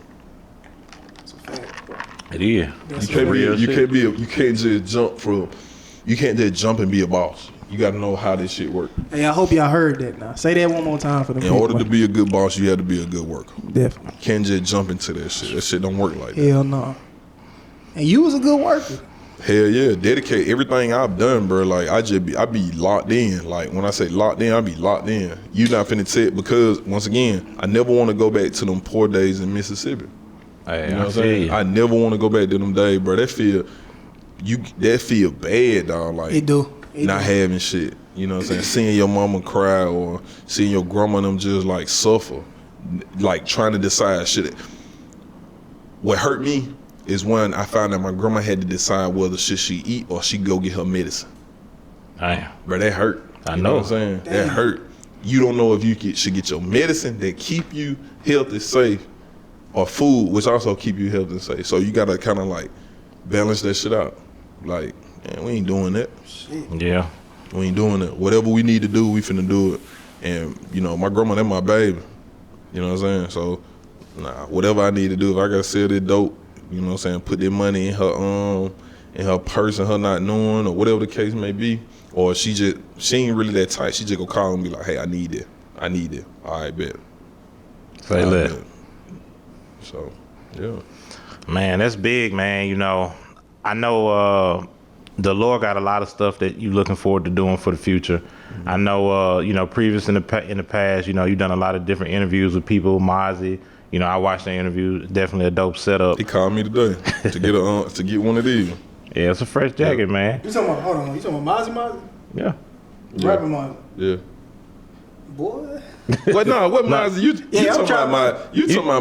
It is. You can't just jump and be a boss. You got to know how this shit work. hey, I hope y'all heard that. Now say that one more time for the In people. order to be a good boss, you have to be a good worker. Definitely. You can't just jump into that shit. That shit don't work like that. Hell no. And you was a good worker. Hell yeah, dedicate everything I've done, bro. Like I be locked in. Like when I say locked in, I be locked in. You not finna take because once again, I never want to go back to them poor days in Mississippi. Hey, You know what I'm saying? I never want to go back to them days, bro. That feel bad, dog. Like It do. not having shit. You know what I'm saying? Seeing your mama cry or seeing your grandma and them just like suffer, like trying to decide shit. What hurt me is when I found out my grandma had to decide whether should she eat or she go get her medicine. Damn. Bro, that hurt. I You know. what I'm saying? Damn. That hurt. You don't know if you should get your medicine that keep you healthy, safe, or food, which also keep you healthy and safe. So you gotta kind of like balance that shit out. Like, man, we ain't doing that. Yeah. We ain't doing it. Whatever we need to do, we finna do it. And, you know, my grandma, that's my baby. You know what I'm saying? So, whatever I need to do, if I gotta sell that dope, you know what I'm saying, put that money in her purse and her not knowing or whatever the case may be, or she ain't really that tight. She just go call and be like, hey, I need it. All right, bet. Say that. So, yeah. Man, that's big, man. You know, I know Dalore got a lot of stuff that you looking forward to doing for the future. Mm-hmm. I know, you know, previous in the past, you know, you've done a lot of different interviews with people, Mozzie. You know, I watched the interview. Definitely a dope setup. He called me today to get one of these. Yeah, it's a fresh jacket, man. You talking about? Hold on. You talking about Mozzie? Yeah. Rapper Mozzie. Yeah. Boy. What Mozzie? You talking about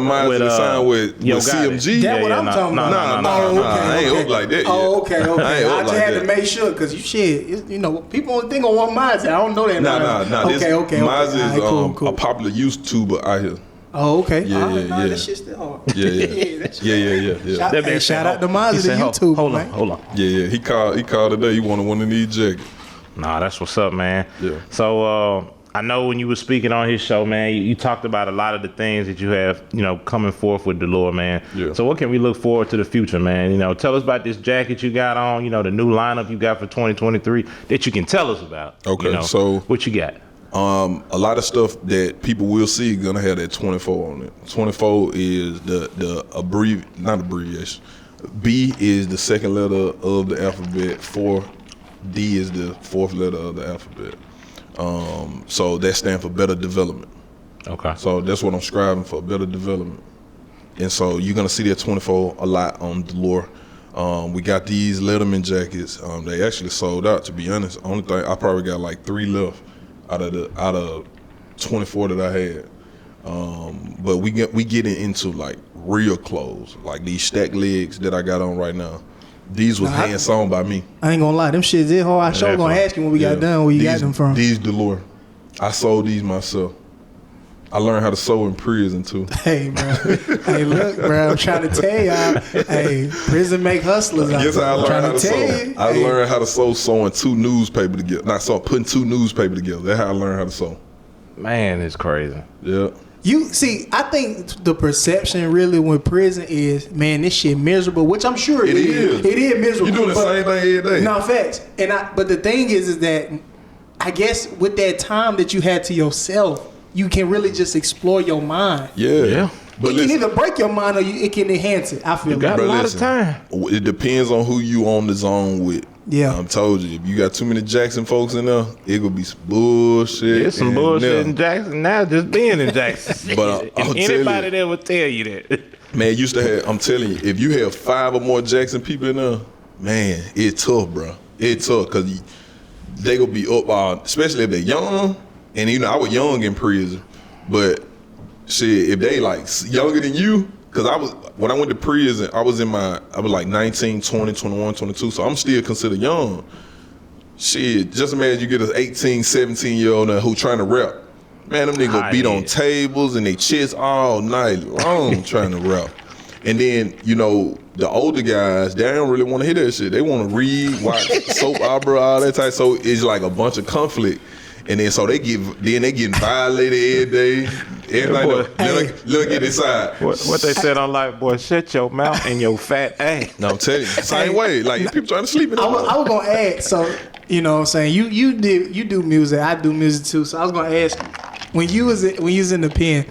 Mozzie with, signed with Yo Got It. CMG? That what I'm talking about. No, I ain't up like that yet. Oh, okay. I ain't I up just like had that. to make sure because you know, people don't think on one mindset. I don't know that. Nah. Okay. Mozzie is Cool. a popular YouTuber out here. Oh, okay. Yeah. That shit's still hard. Yeah. that shit- Yeah. Shout out to Mozzie, the YouTube. man. Hold on. Yeah. He called today. He wanted one of these jackets. Nah, that's what's up, man. Yeah. So I know when you were speaking on his show, man, you talked about a lot of the things that you have, you know, coming forth with Dalore, man. Yeah. So what can we look forward to the future, man? You know, tell us about this jacket you got on, you know, the new lineup you got for 2023 that you can tell us about. Okay, you know, so- what you got? A lot of stuff that people will see gonna have that 24 on it. 24 is the not abbreviation. B is the second letter of the alphabet. D is the fourth letter of the alphabet. So that stands for better development. Okay. So that's what I'm striving for, better development. And so you're gonna see that 24 a lot on Dalore. We got these Letterman jackets. They actually sold out, to be honest. Only thing I probably got like 3 left out of 24 that I had. But we getting into like real clothes, like these stack legs that I got on right now. These was hand sewn by me. I ain't gonna lie, them shits is hard. I sure gonna ask you when we got done where you got them from. These Dalore. I sold these myself. I learned how to sew in prison too. Hey, bro. Hey, look, bro. I'm trying to tell y'all. Hey, prison make hustlers out Guess there. how I I'm learned trying how to to tell sew. you. I Hey. learned how to sew sewing 2 newspaper together. Putting 2 newspaper together. That's how I learned how to sew. Man, it's crazy. Yeah. You see, I think the perception really with prison is, man, this shit miserable, which I'm sure It is. It is miserable. You doing the same thing every day. No, facts. But the thing is that I guess with that time that you had to yourself, you can really just explore your mind. Yeah. But It can either break your mind or it can enhance it. I feel got like. a lot of time. It depends on who you on the zone with. Yeah. I'm told you, if you got too many Jackson folks in there, it gonna be some bullshit. There's some in bullshit there. in Jackson now, just being in Jackson. But I'll And tell anybody you. that would tell you that. Man, used to have, I'm telling you, if you have 5 or more Jackson people in there, man, it's tough, bro. It's tough, because they gonna be up, especially if they're young. And, you know, I was young in prison. But, shit, if they, like, younger than you, because when I went to prison, I was like 19, 20, 21, 22, so I'm still considered young. Shit, just imagine you get an 18, 17-year-old who trying to rap. Man, them niggas beat on tables and they chest all night long trying to rap. And then, you know, the older guys, they don't really want to hear that shit. They want to read, watch soap opera, all that type. So it's like a bunch of conflict. And then so they getting violated every day. Everybody look at this side. What they said on life, boy, shut your mouth and your fat ass. No, I'm telling you, same way. Like people trying to sleep in the I was gonna ask, so you know what I'm saying, you do music, I do music too. So I was gonna ask, when you was in the pen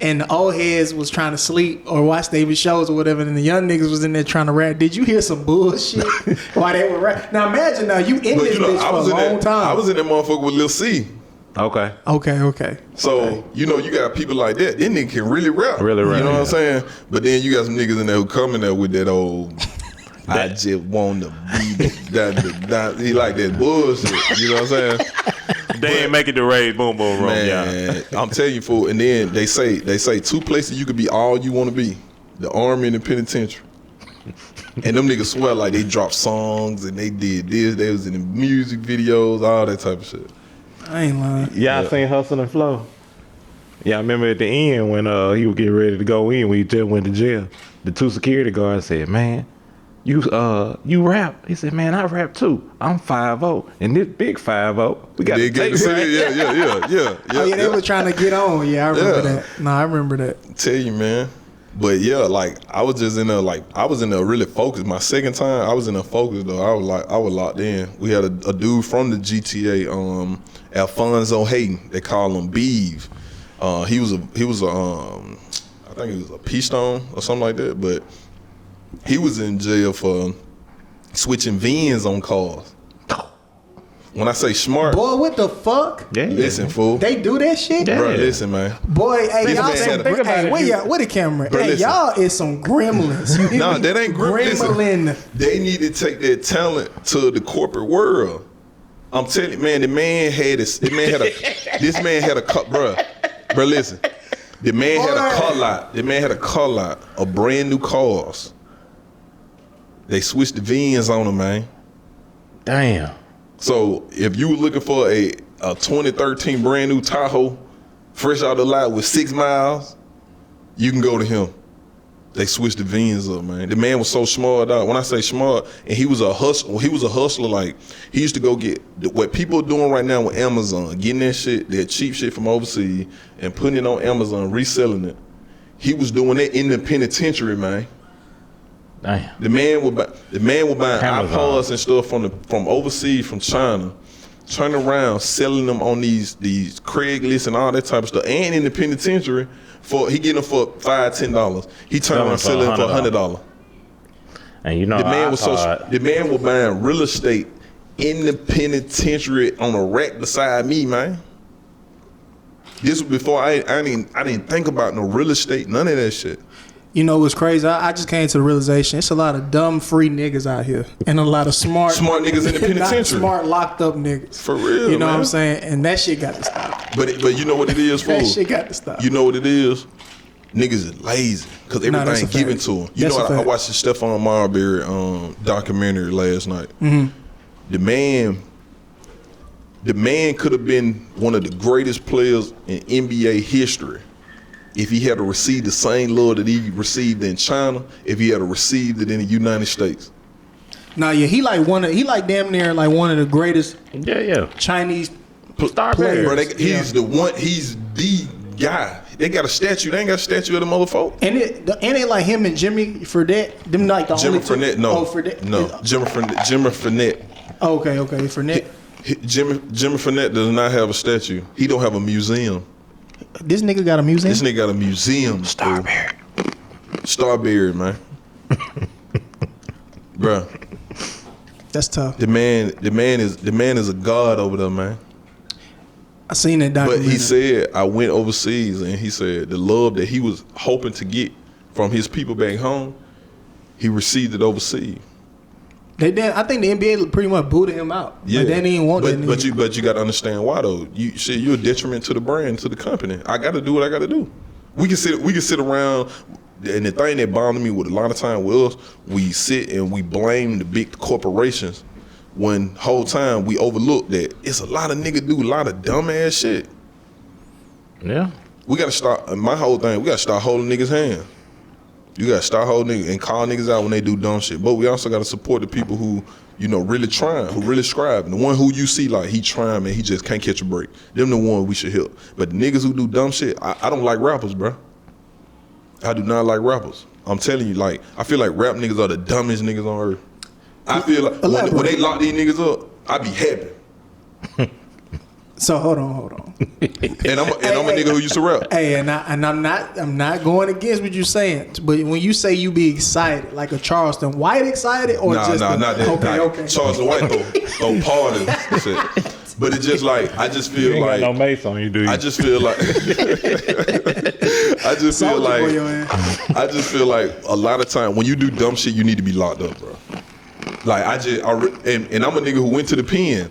and the old heads was trying to sleep or watch David shows or whatever, and the young niggas was in there trying to rap, did you hear some bullshit while they were rap? Now imagine you in this bitch for a long time. I was in that motherfucker with Lil C. Okay. So, you know, you got people like that. Then they can really rap. Really rap, You know what I'm yeah. saying? But then you got some niggas in there who come in there with that old, I just want to be that. He like that bullshit. You know what I'm saying? They ain't make it to raise boom boom room, Man, I'm telling you, fool. And then they say 2 places you could be all you want to be: the army and the penitentiary. And them niggas swear like they dropped songs and they did this. They was in the music videos, all that type of shit. I ain't lying. Y'all seen Hustle and Flow? Yeah, I remember at the end when he was getting ready to go in, when he just went to jail, the 2 security guards said, "Man, you rap?" He said, "Man, I rap too. I'm 5'0", and this big 5'0". We got They the tape, get right? Yeah. Oh yeah, they were trying to get on. Yeah, I remember that. No, I remember that. Tell you, man. But yeah, like I was just in there, really focused. My second time, I was in there focused though. I was locked in. We had a dude from the GTA, Alfonso Hayden. They call him Beeve. He was a I think he was a P-Stone or something like that. But he was in jail for switching VINs on cars. When I say smart, Boy, what the fuck? Yeah. listen, fool. They do that shit? Yeah. Bro, listen, man. Boy, hey, This y'all man some, had a- Think about hey, it, where the camera? Bro, Hey, listen. y'all is some gremlins. You hear No, me? that ain't gremlin. They need to take that talent to the corporate world. I'm telling you, man, this man had a cut, bro. Bro, listen. The man had a car lot. The man had a car lot of brand new cars. They switched the VINs on them, man. Damn. So if you were looking for a 2013 brand new Tahoe, fresh out the lot with 6 miles, you can go to him. They switched the VINs up, man. The man was so smart, dog. When I say smart, and he was a hustler. Like he used to go get what people are doing right now with Amazon, getting that cheap shit from overseas and putting it on Amazon, reselling it. He was doing that in the penitentiary, man. Damn. The man was buying Amazon. iPods and stuff from overseas, from China, turning around selling them on these Craigslist and all that type of stuff, and in the penitentiary he getting them for $5-10. He turned around selling them for $100. And you know, The man was buying real estate in the penitentiary on a rack beside me, man. This was before I didn't think about no real estate, none of that shit. You know what's crazy? I just came to the realization it's a lot of dumb free niggas out here and a lot of smart niggas in the penitentiary. not smart locked up niggas. For real, You know man. what I'm saying? And that shit got to stop. But you know what it is, fool? That shit got to stop. You know what it is? Niggas is lazy because Nah, that's everything a given fact. to them. You That's know, a I fact. watched the Stephon Marbury documentary last night. Mm-hmm. The man the man could have been one of the greatest players in NBA history if he had to receive the same love that he received in China, if he had to received it in the United States. Nah, yeah, he like damn near like one of the greatest Chinese star players. player. Bro, he's the guy. They got a statue. They ain't got a statue of the motherfucker. And it like him and Jimmy Fredette. Them like the Jimmy only two. Fredette, no. Oh, Fredette. No, Jimmy Fredette. Oh, okay, Fredette. Jimmy Fredette does not have a statue. He don't have a museum. This nigga got a museum? This nigga got a museum. Starberry, man. Bruh. That's tough. The man is a god over there, man. I seen that But documentary. he said, I went overseas, and he said the love that he was hoping to get from his people back home, he received it overseas. I think the NBA pretty much booted him out. Yeah, Like, they didn't even want that but nigga. you got to understand why though. You're a detriment to the brand, to the company. I got to do what I got to do. We can sit around, and the thing that bothered me with a lot of time with us, we sit and we blame the big corporations. When whole time we overlook that it's a lot of niggas do a lot of dumb ass shit. Yeah. We gotta start. My whole thing, we gotta start holding niggas' hands. You gotta start holding niggas and call niggas out when they do dumb shit. But we also gotta support the people who, really trying, who really strive. And the one who you see like he trying, man, he just can't catch a break. Them the one we should help. But the niggas who do dumb shit, I don't like rappers, bro. I do not like rappers. I'm telling you, like, I feel like rap niggas are the dumbest niggas on earth. I feel like when they lock these niggas up, I be happy. So hold on. And I'm a nigga who used to rap. Hey, I'm not going against what you're saying, but when you say you be excited, like a Charleston White excited, or Nah, just not that. Okay. Charleston White throw parties. But it's just like I just feel You ain't like got no mace on you, do you? I just feel like I just feel like a lot of time when you do dumb shit, you need to be locked up, bro. Like and I'm a nigga who went to the pen.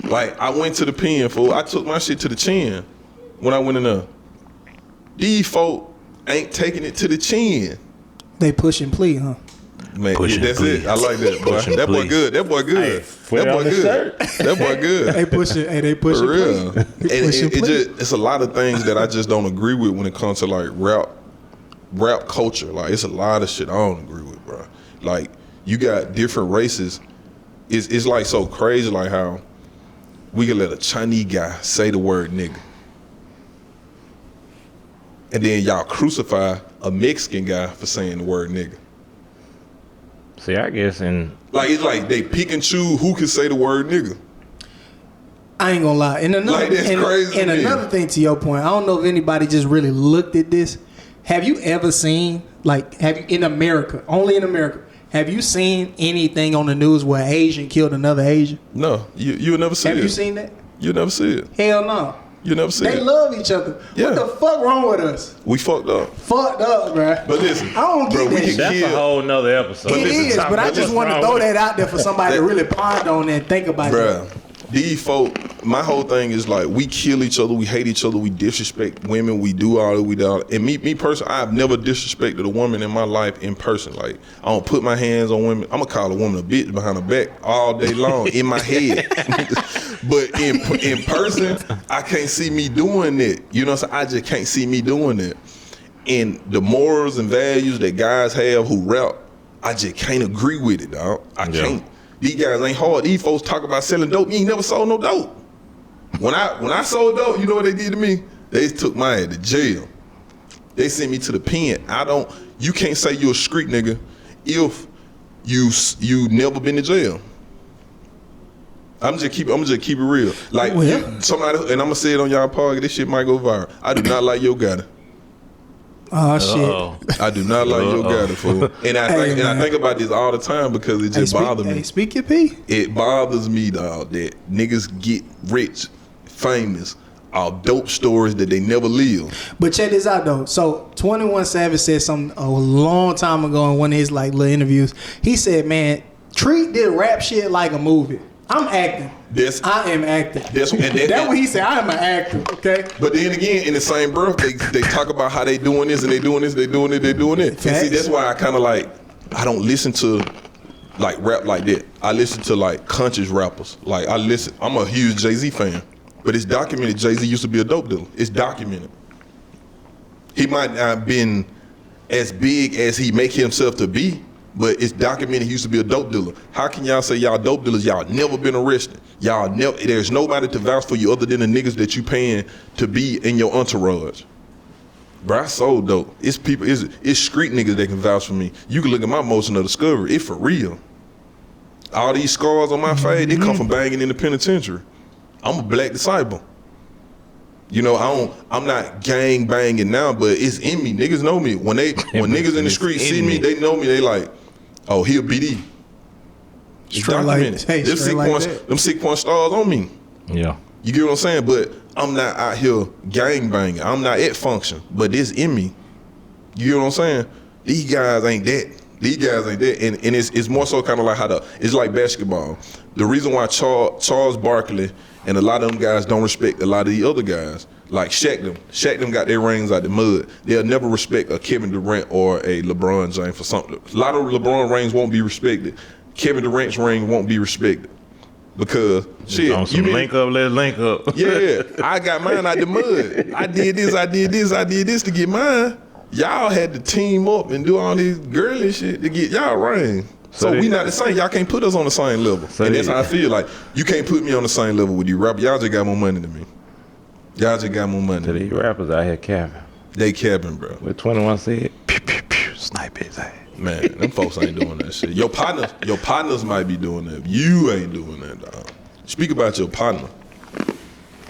Like I went to the pen, fool. I took my shit to the chin when I went in there. These folk ain't taking it to the chin. They push and plea, huh? Man, Push and that's please. it. I like that, boy. Push and That boy please. good. That boy good. Put it on the shirt. That boy good. They push it. Hey, they push For and real. plea. And They push and plea. it's a lot of things that I just don't agree with when it comes to like rap culture. Like it's a lot of shit I don't agree with, bro. Like you got different races. It's like so crazy like how we can let a Chinese guy say the word nigga. And then y'all crucify a Mexican guy for saying the word nigga. See, I guess Like it's like they pick and choose who can say the word nigga. I ain't gonna lie. And Like, that's crazy to me. another thing to your point, I don't know if anybody just really looked at this. Have you ever seen, in America, only in America, have you seen anything on the news where Asian killed another Asian? No, you'll never see it. Have you seen that? You'll never see it. Hell no. You'll never see They it. love each other. Yeah. What the fuck wrong with us? We fucked up. Fucked up, bruh. But listen, I don't get bro, we that can shit. that's a kill. whole nother episode. It is, but I just want to throw that out there for somebody to really ponder on that and think about it. Bruh, these folk, my whole thing is like we kill each other, we hate each other, we disrespect women, we do all that, we do all that. And me personally, I've never disrespected a woman in my life in person. Like I don't put my hands on women. I'm gonna call a woman a bitch behind her back all day long in my head. But in person, I can't see me doing it. You know what I'm saying? I just can't see me doing it. And the morals and values that guys have who rap, I just can't agree with it, dog. I can't. These guys ain't hard. These folks talk about selling dope. You ain't never sold no dope. When I sold dope, you know what they did to me? They took my ass to jail. They sent me to the pen. You can't say you're a street nigga if you never been to jail. I'm just keep it real. Like somebody, and I'm gonna say it on y'all podcast. This shit might go viral. I do not like your guy. Oh shit. I do not like your guy, fool. And I think about this all the time because it just bothers me. Hey, speak your P. It bothers me, dog, that niggas get rich, famous, off dope stories that they never live. But check this out though. So 21 Savage said something a long time ago in one of his like little interviews. He said, "Man, treat this rap shit like a movie. I'm acting. I am acting." That's what he said. I am an actor. Okay. But then again, in the same breath, they talk about how they doing this and they doing this, they doing it, they doing it. And see, that's why I kind of like I don't listen to like rap like that. I listen to like conscious rappers. Like I'm a huge Jay-Z fan, but it's documented Jay-Z used to be a dope dealer. It's documented. He might not have been as big as he make himself to be, but it's documented he used to be a dope dealer. How can y'all say y'all dope dealers? Y'all never been arrested. Y'all never. There's nobody to vouch for you other than the niggas that you paying to be in your entourage. Bro, I so dope. It's people. It's street niggas that can vouch for me. You can look at my motion of discovery. It for real. All these scars on my face, they come from banging in the penitentiary. I'm a black disciple. You know, I'm not gang banging now, but it's in me. Niggas know me. When niggas in the street see me, they know me. They like, oh, he a BD. It's documented. Them 6 point stars on me. Yeah. You get what I'm saying? But I'm not out here gang banging. I'm not at function, but it's in me. You get what I'm saying? These guys ain't that. And it's more so kind of like it's like basketball. The reason why Charles Barkley and a lot of them guys don't respect a lot of the other guys, like Shaq them got their rings out the mud. They'll never respect a Kevin Durant or a LeBron James for something. A lot of LeBron rings won't be respected. Kevin Durant's ring won't be respected. Because shit, on some link up, let's link up. Yeah, I got mine out the mud. I did this to get mine. Y'all had to team up and do all this girly shit to get y'all ring. So we not the same. Y'all can't put us on the same level. And that's how I feel. Like, you can't put me on the same level with you rappers. Y'all just got more money than me. Y'all just got more money. So these rappers out here capping. They capping, bro. What 21 said? Pew, pew, pew, snipe his ass. Man, them folks ain't doing that shit. Your partners might be doing that. You ain't doing that, dog. Speak about your partner.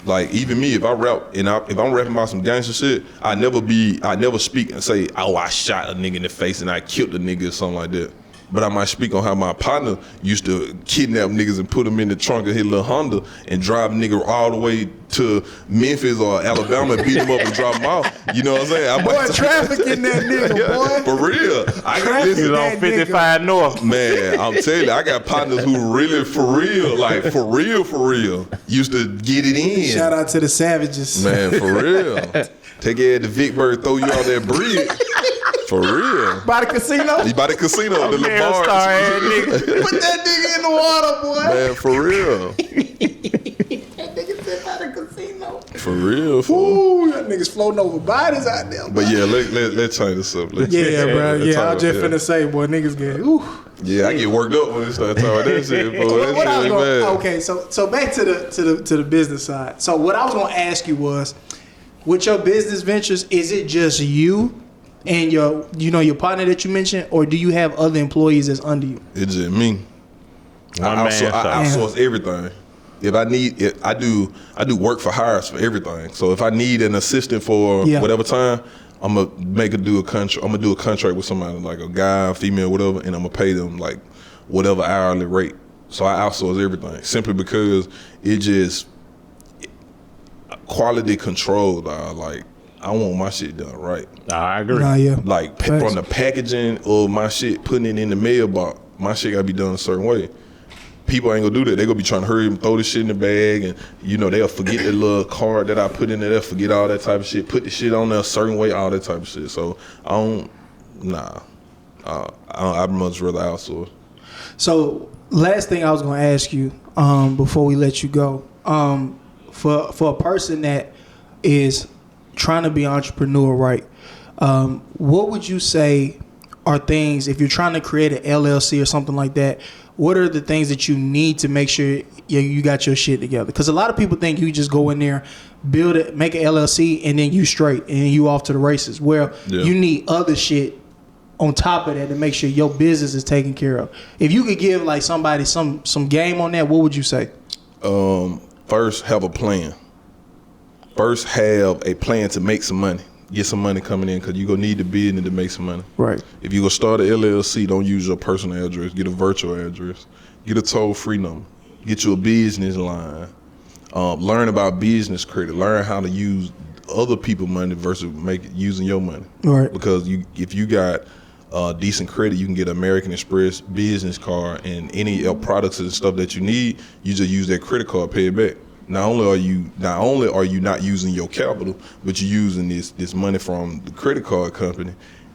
Like, even me, if I rap and if I'm rapping about some gangster shit, I never speak and say, oh, I shot a nigga in the face and I killed a nigga or something like that. But I might speak on how my partner used to kidnap niggas and put them in the trunk of his little Honda and drive a nigga all the way to Memphis or Alabama and beat him up and drop him off. You know what I'm saying? Boy, trafficking that nigga, boy. For real. I got He's on 55 North. Man, I'm telling you, I got partners who really for real, like for real, used to get it in. Shout out to the Savages. Man, for real. Take your head to Vicksburg, throw you on that bridge. For real. By the casino? You by the casino, the little bars. Put that nigga in the water, boy. Man, for real. That nigga said by the casino. For real, fool. Ooh, that nigga's floating over bodies out there. But yeah, let's change this up. Yeah, bro. Yeah, I was just finna say, boy, niggas get, ooh. Yeah, I get worked up when they start talking about that shit, boy. Okay, so back to the business side. So what I was gonna ask you was, with your business ventures, is it just you and your partner that you mentioned, or do you have other employees that's under you? It's just me. I outsource everything. If I need, I do work for hires for everything. So if I need an assistant for whatever time, I'm gonna do a contract with somebody, like a guy, female, whatever, and I'm gonna pay them like whatever hourly rate. So I outsource everything simply because it just quality control, dog. Like, I want my shit done right. I agree. Like, from the packaging of my shit, putting it in the mailbox, my shit gotta be done a certain way. People ain't gonna do that. They gonna be trying to hurry and throw this shit in the bag, and they'll forget the little card that I put in there. They'll forget all that type of shit. Put the shit on there a certain way, all that type of shit. So I'd much rather outsource. So last thing I was gonna ask you before we let you go, for a person that is trying to be an entrepreneur, right? What would you say are things, if you're trying to create an LLC or something like that, what are the things that you need to make sure you got your shit together? Because a lot of people think you just go in there, build it, make an LLC, and then you straight, and you off to the races. Well, you need other shit on top of that to make sure your business is taken care of. If you could give like somebody some game on that, what would you say? First, have a plan. First, have a plan to make some money. Get some money coming in, because you're going to need the business to make some money. Right. If you're going to start an LLC, don't use your personal address. Get a virtual address. Get a toll-free number. Get you a business line. Learn about business credit. Learn how to use other people's money versus using your money. Right. Because if you got decent credit, you can get an American Express business card, and any products and stuff that you need, you just use that credit card, pay it back. Not only are you not using your capital, but you're using this money from the credit card company,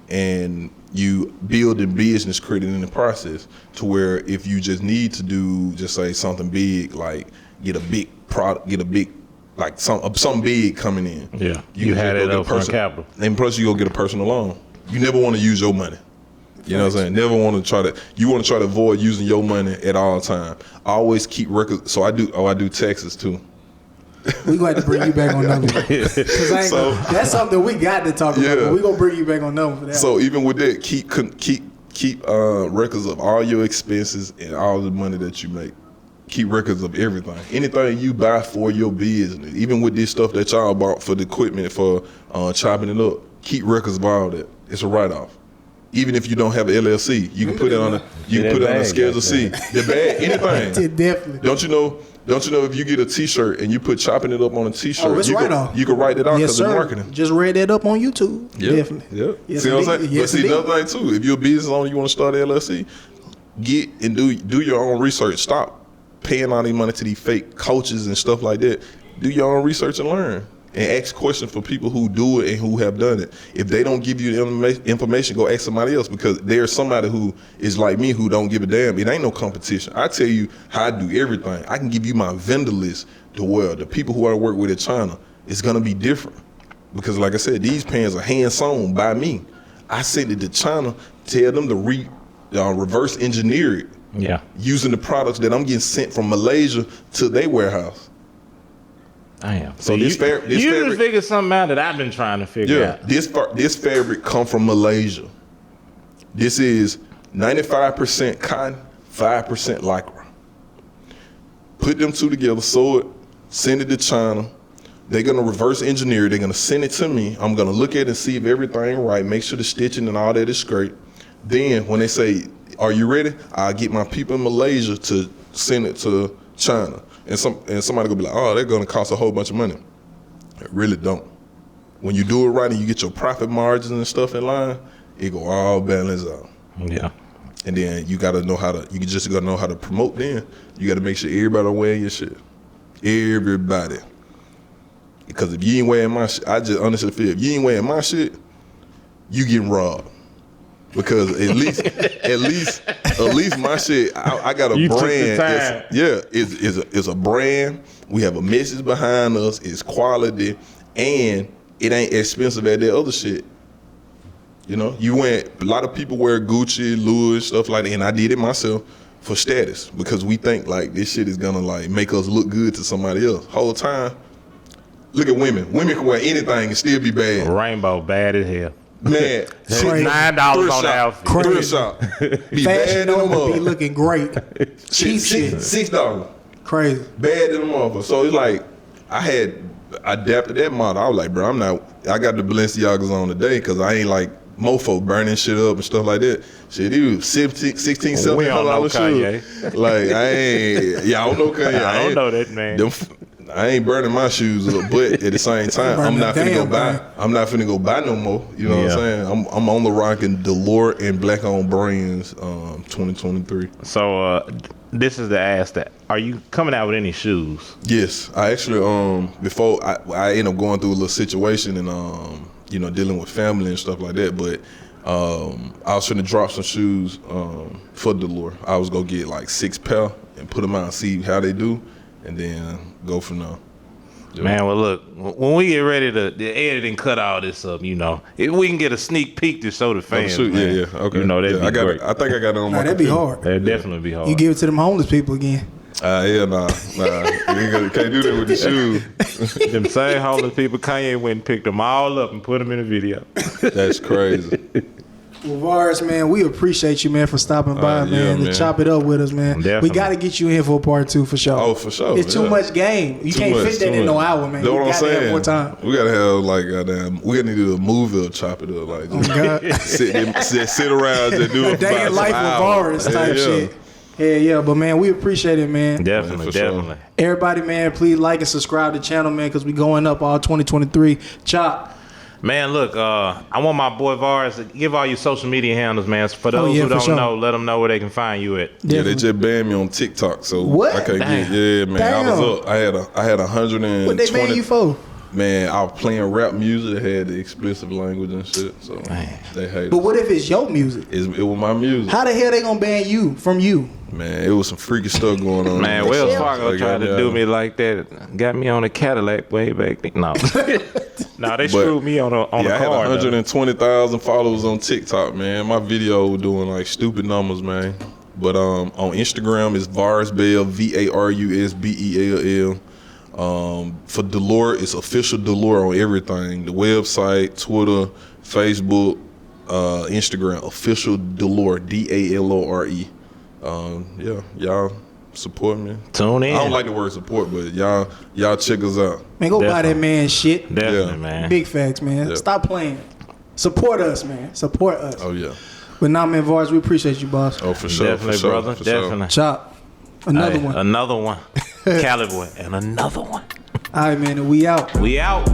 and you building business credit in the process to where if you just need to do just say something big, like get a big product, get a big like something big coming in. Yeah, you had it up from capital, and plus you go get a personal loan. You never want to use your money. You know what I'm saying? Never want to try to. You want to try to avoid using your money at all time. Always keep records. So I do taxes too. We gonna have to bring you back on number. Cause that's something we got to talk about. But we gonna bring you back on number for that. So even with that, keep records of all your expenses and all the money that you make. Keep records of everything. Anything you buy for your business, even with this stuff that y'all bought for the equipment for chopping it up, keep records of all that. It's a write-off. Even if you don't have an LLC, you can put it on a Schedule C. The bag, anything. Definitely. Don't you know if you get a T-shirt and you put chopping it up on a T-shirt, it's write-off. You can write it off because of marketing. Just read that up on YouTube. Yep. Definitely. Yep. Yes, see what I'm saying? yes, but see, another thing too, if you're a business owner, you want to start an LLC, get and do your own research. Stop paying all these money to these fake coaches and stuff like that. Do your own research and learn. And ask questions for people who do it and who have done it. If they don't give you the information, go ask somebody else, because there's somebody who is like me who don't give a damn. It ain't no competition. I tell you how I do everything. I can give you my vendor list to where the people who I work with in China, it's gonna be different. Because like I said, these pants are hand sewn by me. I send it to China, tell them to reverse engineer it. Yeah. Using the products that I'm getting sent from Malaysia to their warehouse. Damn. So you this fabric, just figured something out that I've been trying to figure out. This fabric come from Malaysia. This is 95% cotton, 5% lycra. Put them two together, sew it, send it to China. They're gonna reverse engineer it. They're gonna send it to me. I'm gonna look at it and see if everything right. Make sure the stitching and all that is straight. Then when they say, "Are you ready?" I get my people in Malaysia to send it to China. And somebody gonna be like, "Oh, they're gonna cost a whole bunch of money." It really don't. When you do it right and you get your profit margins and stuff in line, it go all balance out. Yeah. And then you gotta know how to. You just gotta know how to promote. Then you gotta make sure everybody wearing your shit. Everybody. Because if you ain't wearing my shit, I just honestly feel if you ain't wearing my shit, you getting robbed. Because at least my shit, I got a you brand. It's a brand. We have a message behind us. It's quality, and it ain't expensive as that other shit. You know, a lot of people wear Gucci, Louis, stuff like that, and I did it myself for status because we think like this shit is gonna like make us look good to somebody else. Whole time, look at women. Women can wear anything and still be bad. Rainbow bad as hell. Man, $9 on the outfit. Thrift shop. Be Fashion bad in the Nova be mother. looking great. Cheap shit. $6. Crazy. Bad in the mother. So it's like I had adapted that model. I was like, bro, I got the Balenciagas on today because I ain't like mofo burning shit up and stuff like that. Shit, it was $1,700 shoes. Like I don't know Kanye. I don't know that, man. I ain't burning my shoes up, but at the same time, I'm not finna go buy. I'm not finna go buy no more. You know what I'm saying? I'm on the rocking Dalore and black owned brands, 2023. So this is the ask that are you coming out with any shoes? Yes, I actually before I ended up going through a little situation and dealing with family and stuff like that, but I was finna drop some shoes for Dalore. I was gonna get like 6 pair and put them out and see how they do. And then go from there. Yeah. Man, well, look, when we get ready to edit and cut all this up, if we can get a sneak peek to show the fans, man, okay. That'd be great. I think I got it on my that'd be hard. That'd definitely be hard. You give it to them homeless people again. Nah. You can't do that with the shoes. Them same homeless people, Kanye went and picked them all up and put them in a video. That's crazy. Well, Varus, man, we appreciate you, man, for stopping by, man, to chop it up with us, man. Definitely. We got to get you in for a part 2 for sure. Oh, for sure. It's too much game. You can't fit that in no hour, man. Know We what I'm got to saying? have more time. We gotta have like goddamn. We gotta do a movie or chop it up, like just sit around and do A day in life with Varus type shit. Yeah, but man, we appreciate it, man. Definitely. Sure. Everybody, man, please like and subscribe to the channel, man, because we going up all 2023. Chop. Man, look, I want my boy Varus to give all your social media handles, man. For those who don't know, let them know where they can find you at. Yeah, they just banned me on TikTok, so what? I can't get. Yeah, man, Damn. I was up. I had 120. What they banned you for? man, I was playing rap music that had the explicit language and shit. So they hated. But what if it's your music? It was my music. How the hell they gonna ban you from you? Man, it was some freaky stuff going on. Man, Wells Fargo tried to do me like that. Got me on a Cadillac way back then. No. No, they screwed me on the car. I had 120,000 followers on TikTok, man. My video was doing like stupid numbers, man. But on Instagram, it's Varus Bell, VARUSBELL. For Dalore, it's official Dalore on everything. The website, Twitter, Facebook, Instagram, official Dalore, DALORE. Yeah, y'all support me. Tune in. I don't like the word support, but y'all check us out. Man, go buy that man shit. Definitely, Yeah. man. Big facts, man. Yeah. Stop playing. Support us, man. Support us. Oh yeah. But nah, man, Varus, we appreciate you, boss. Oh, for sure. Definitely, for sure, brother. for sure. Definitely. Chop. Another Hey, one. Another one. Caliboy. And another one. All right, man, and we out. We out.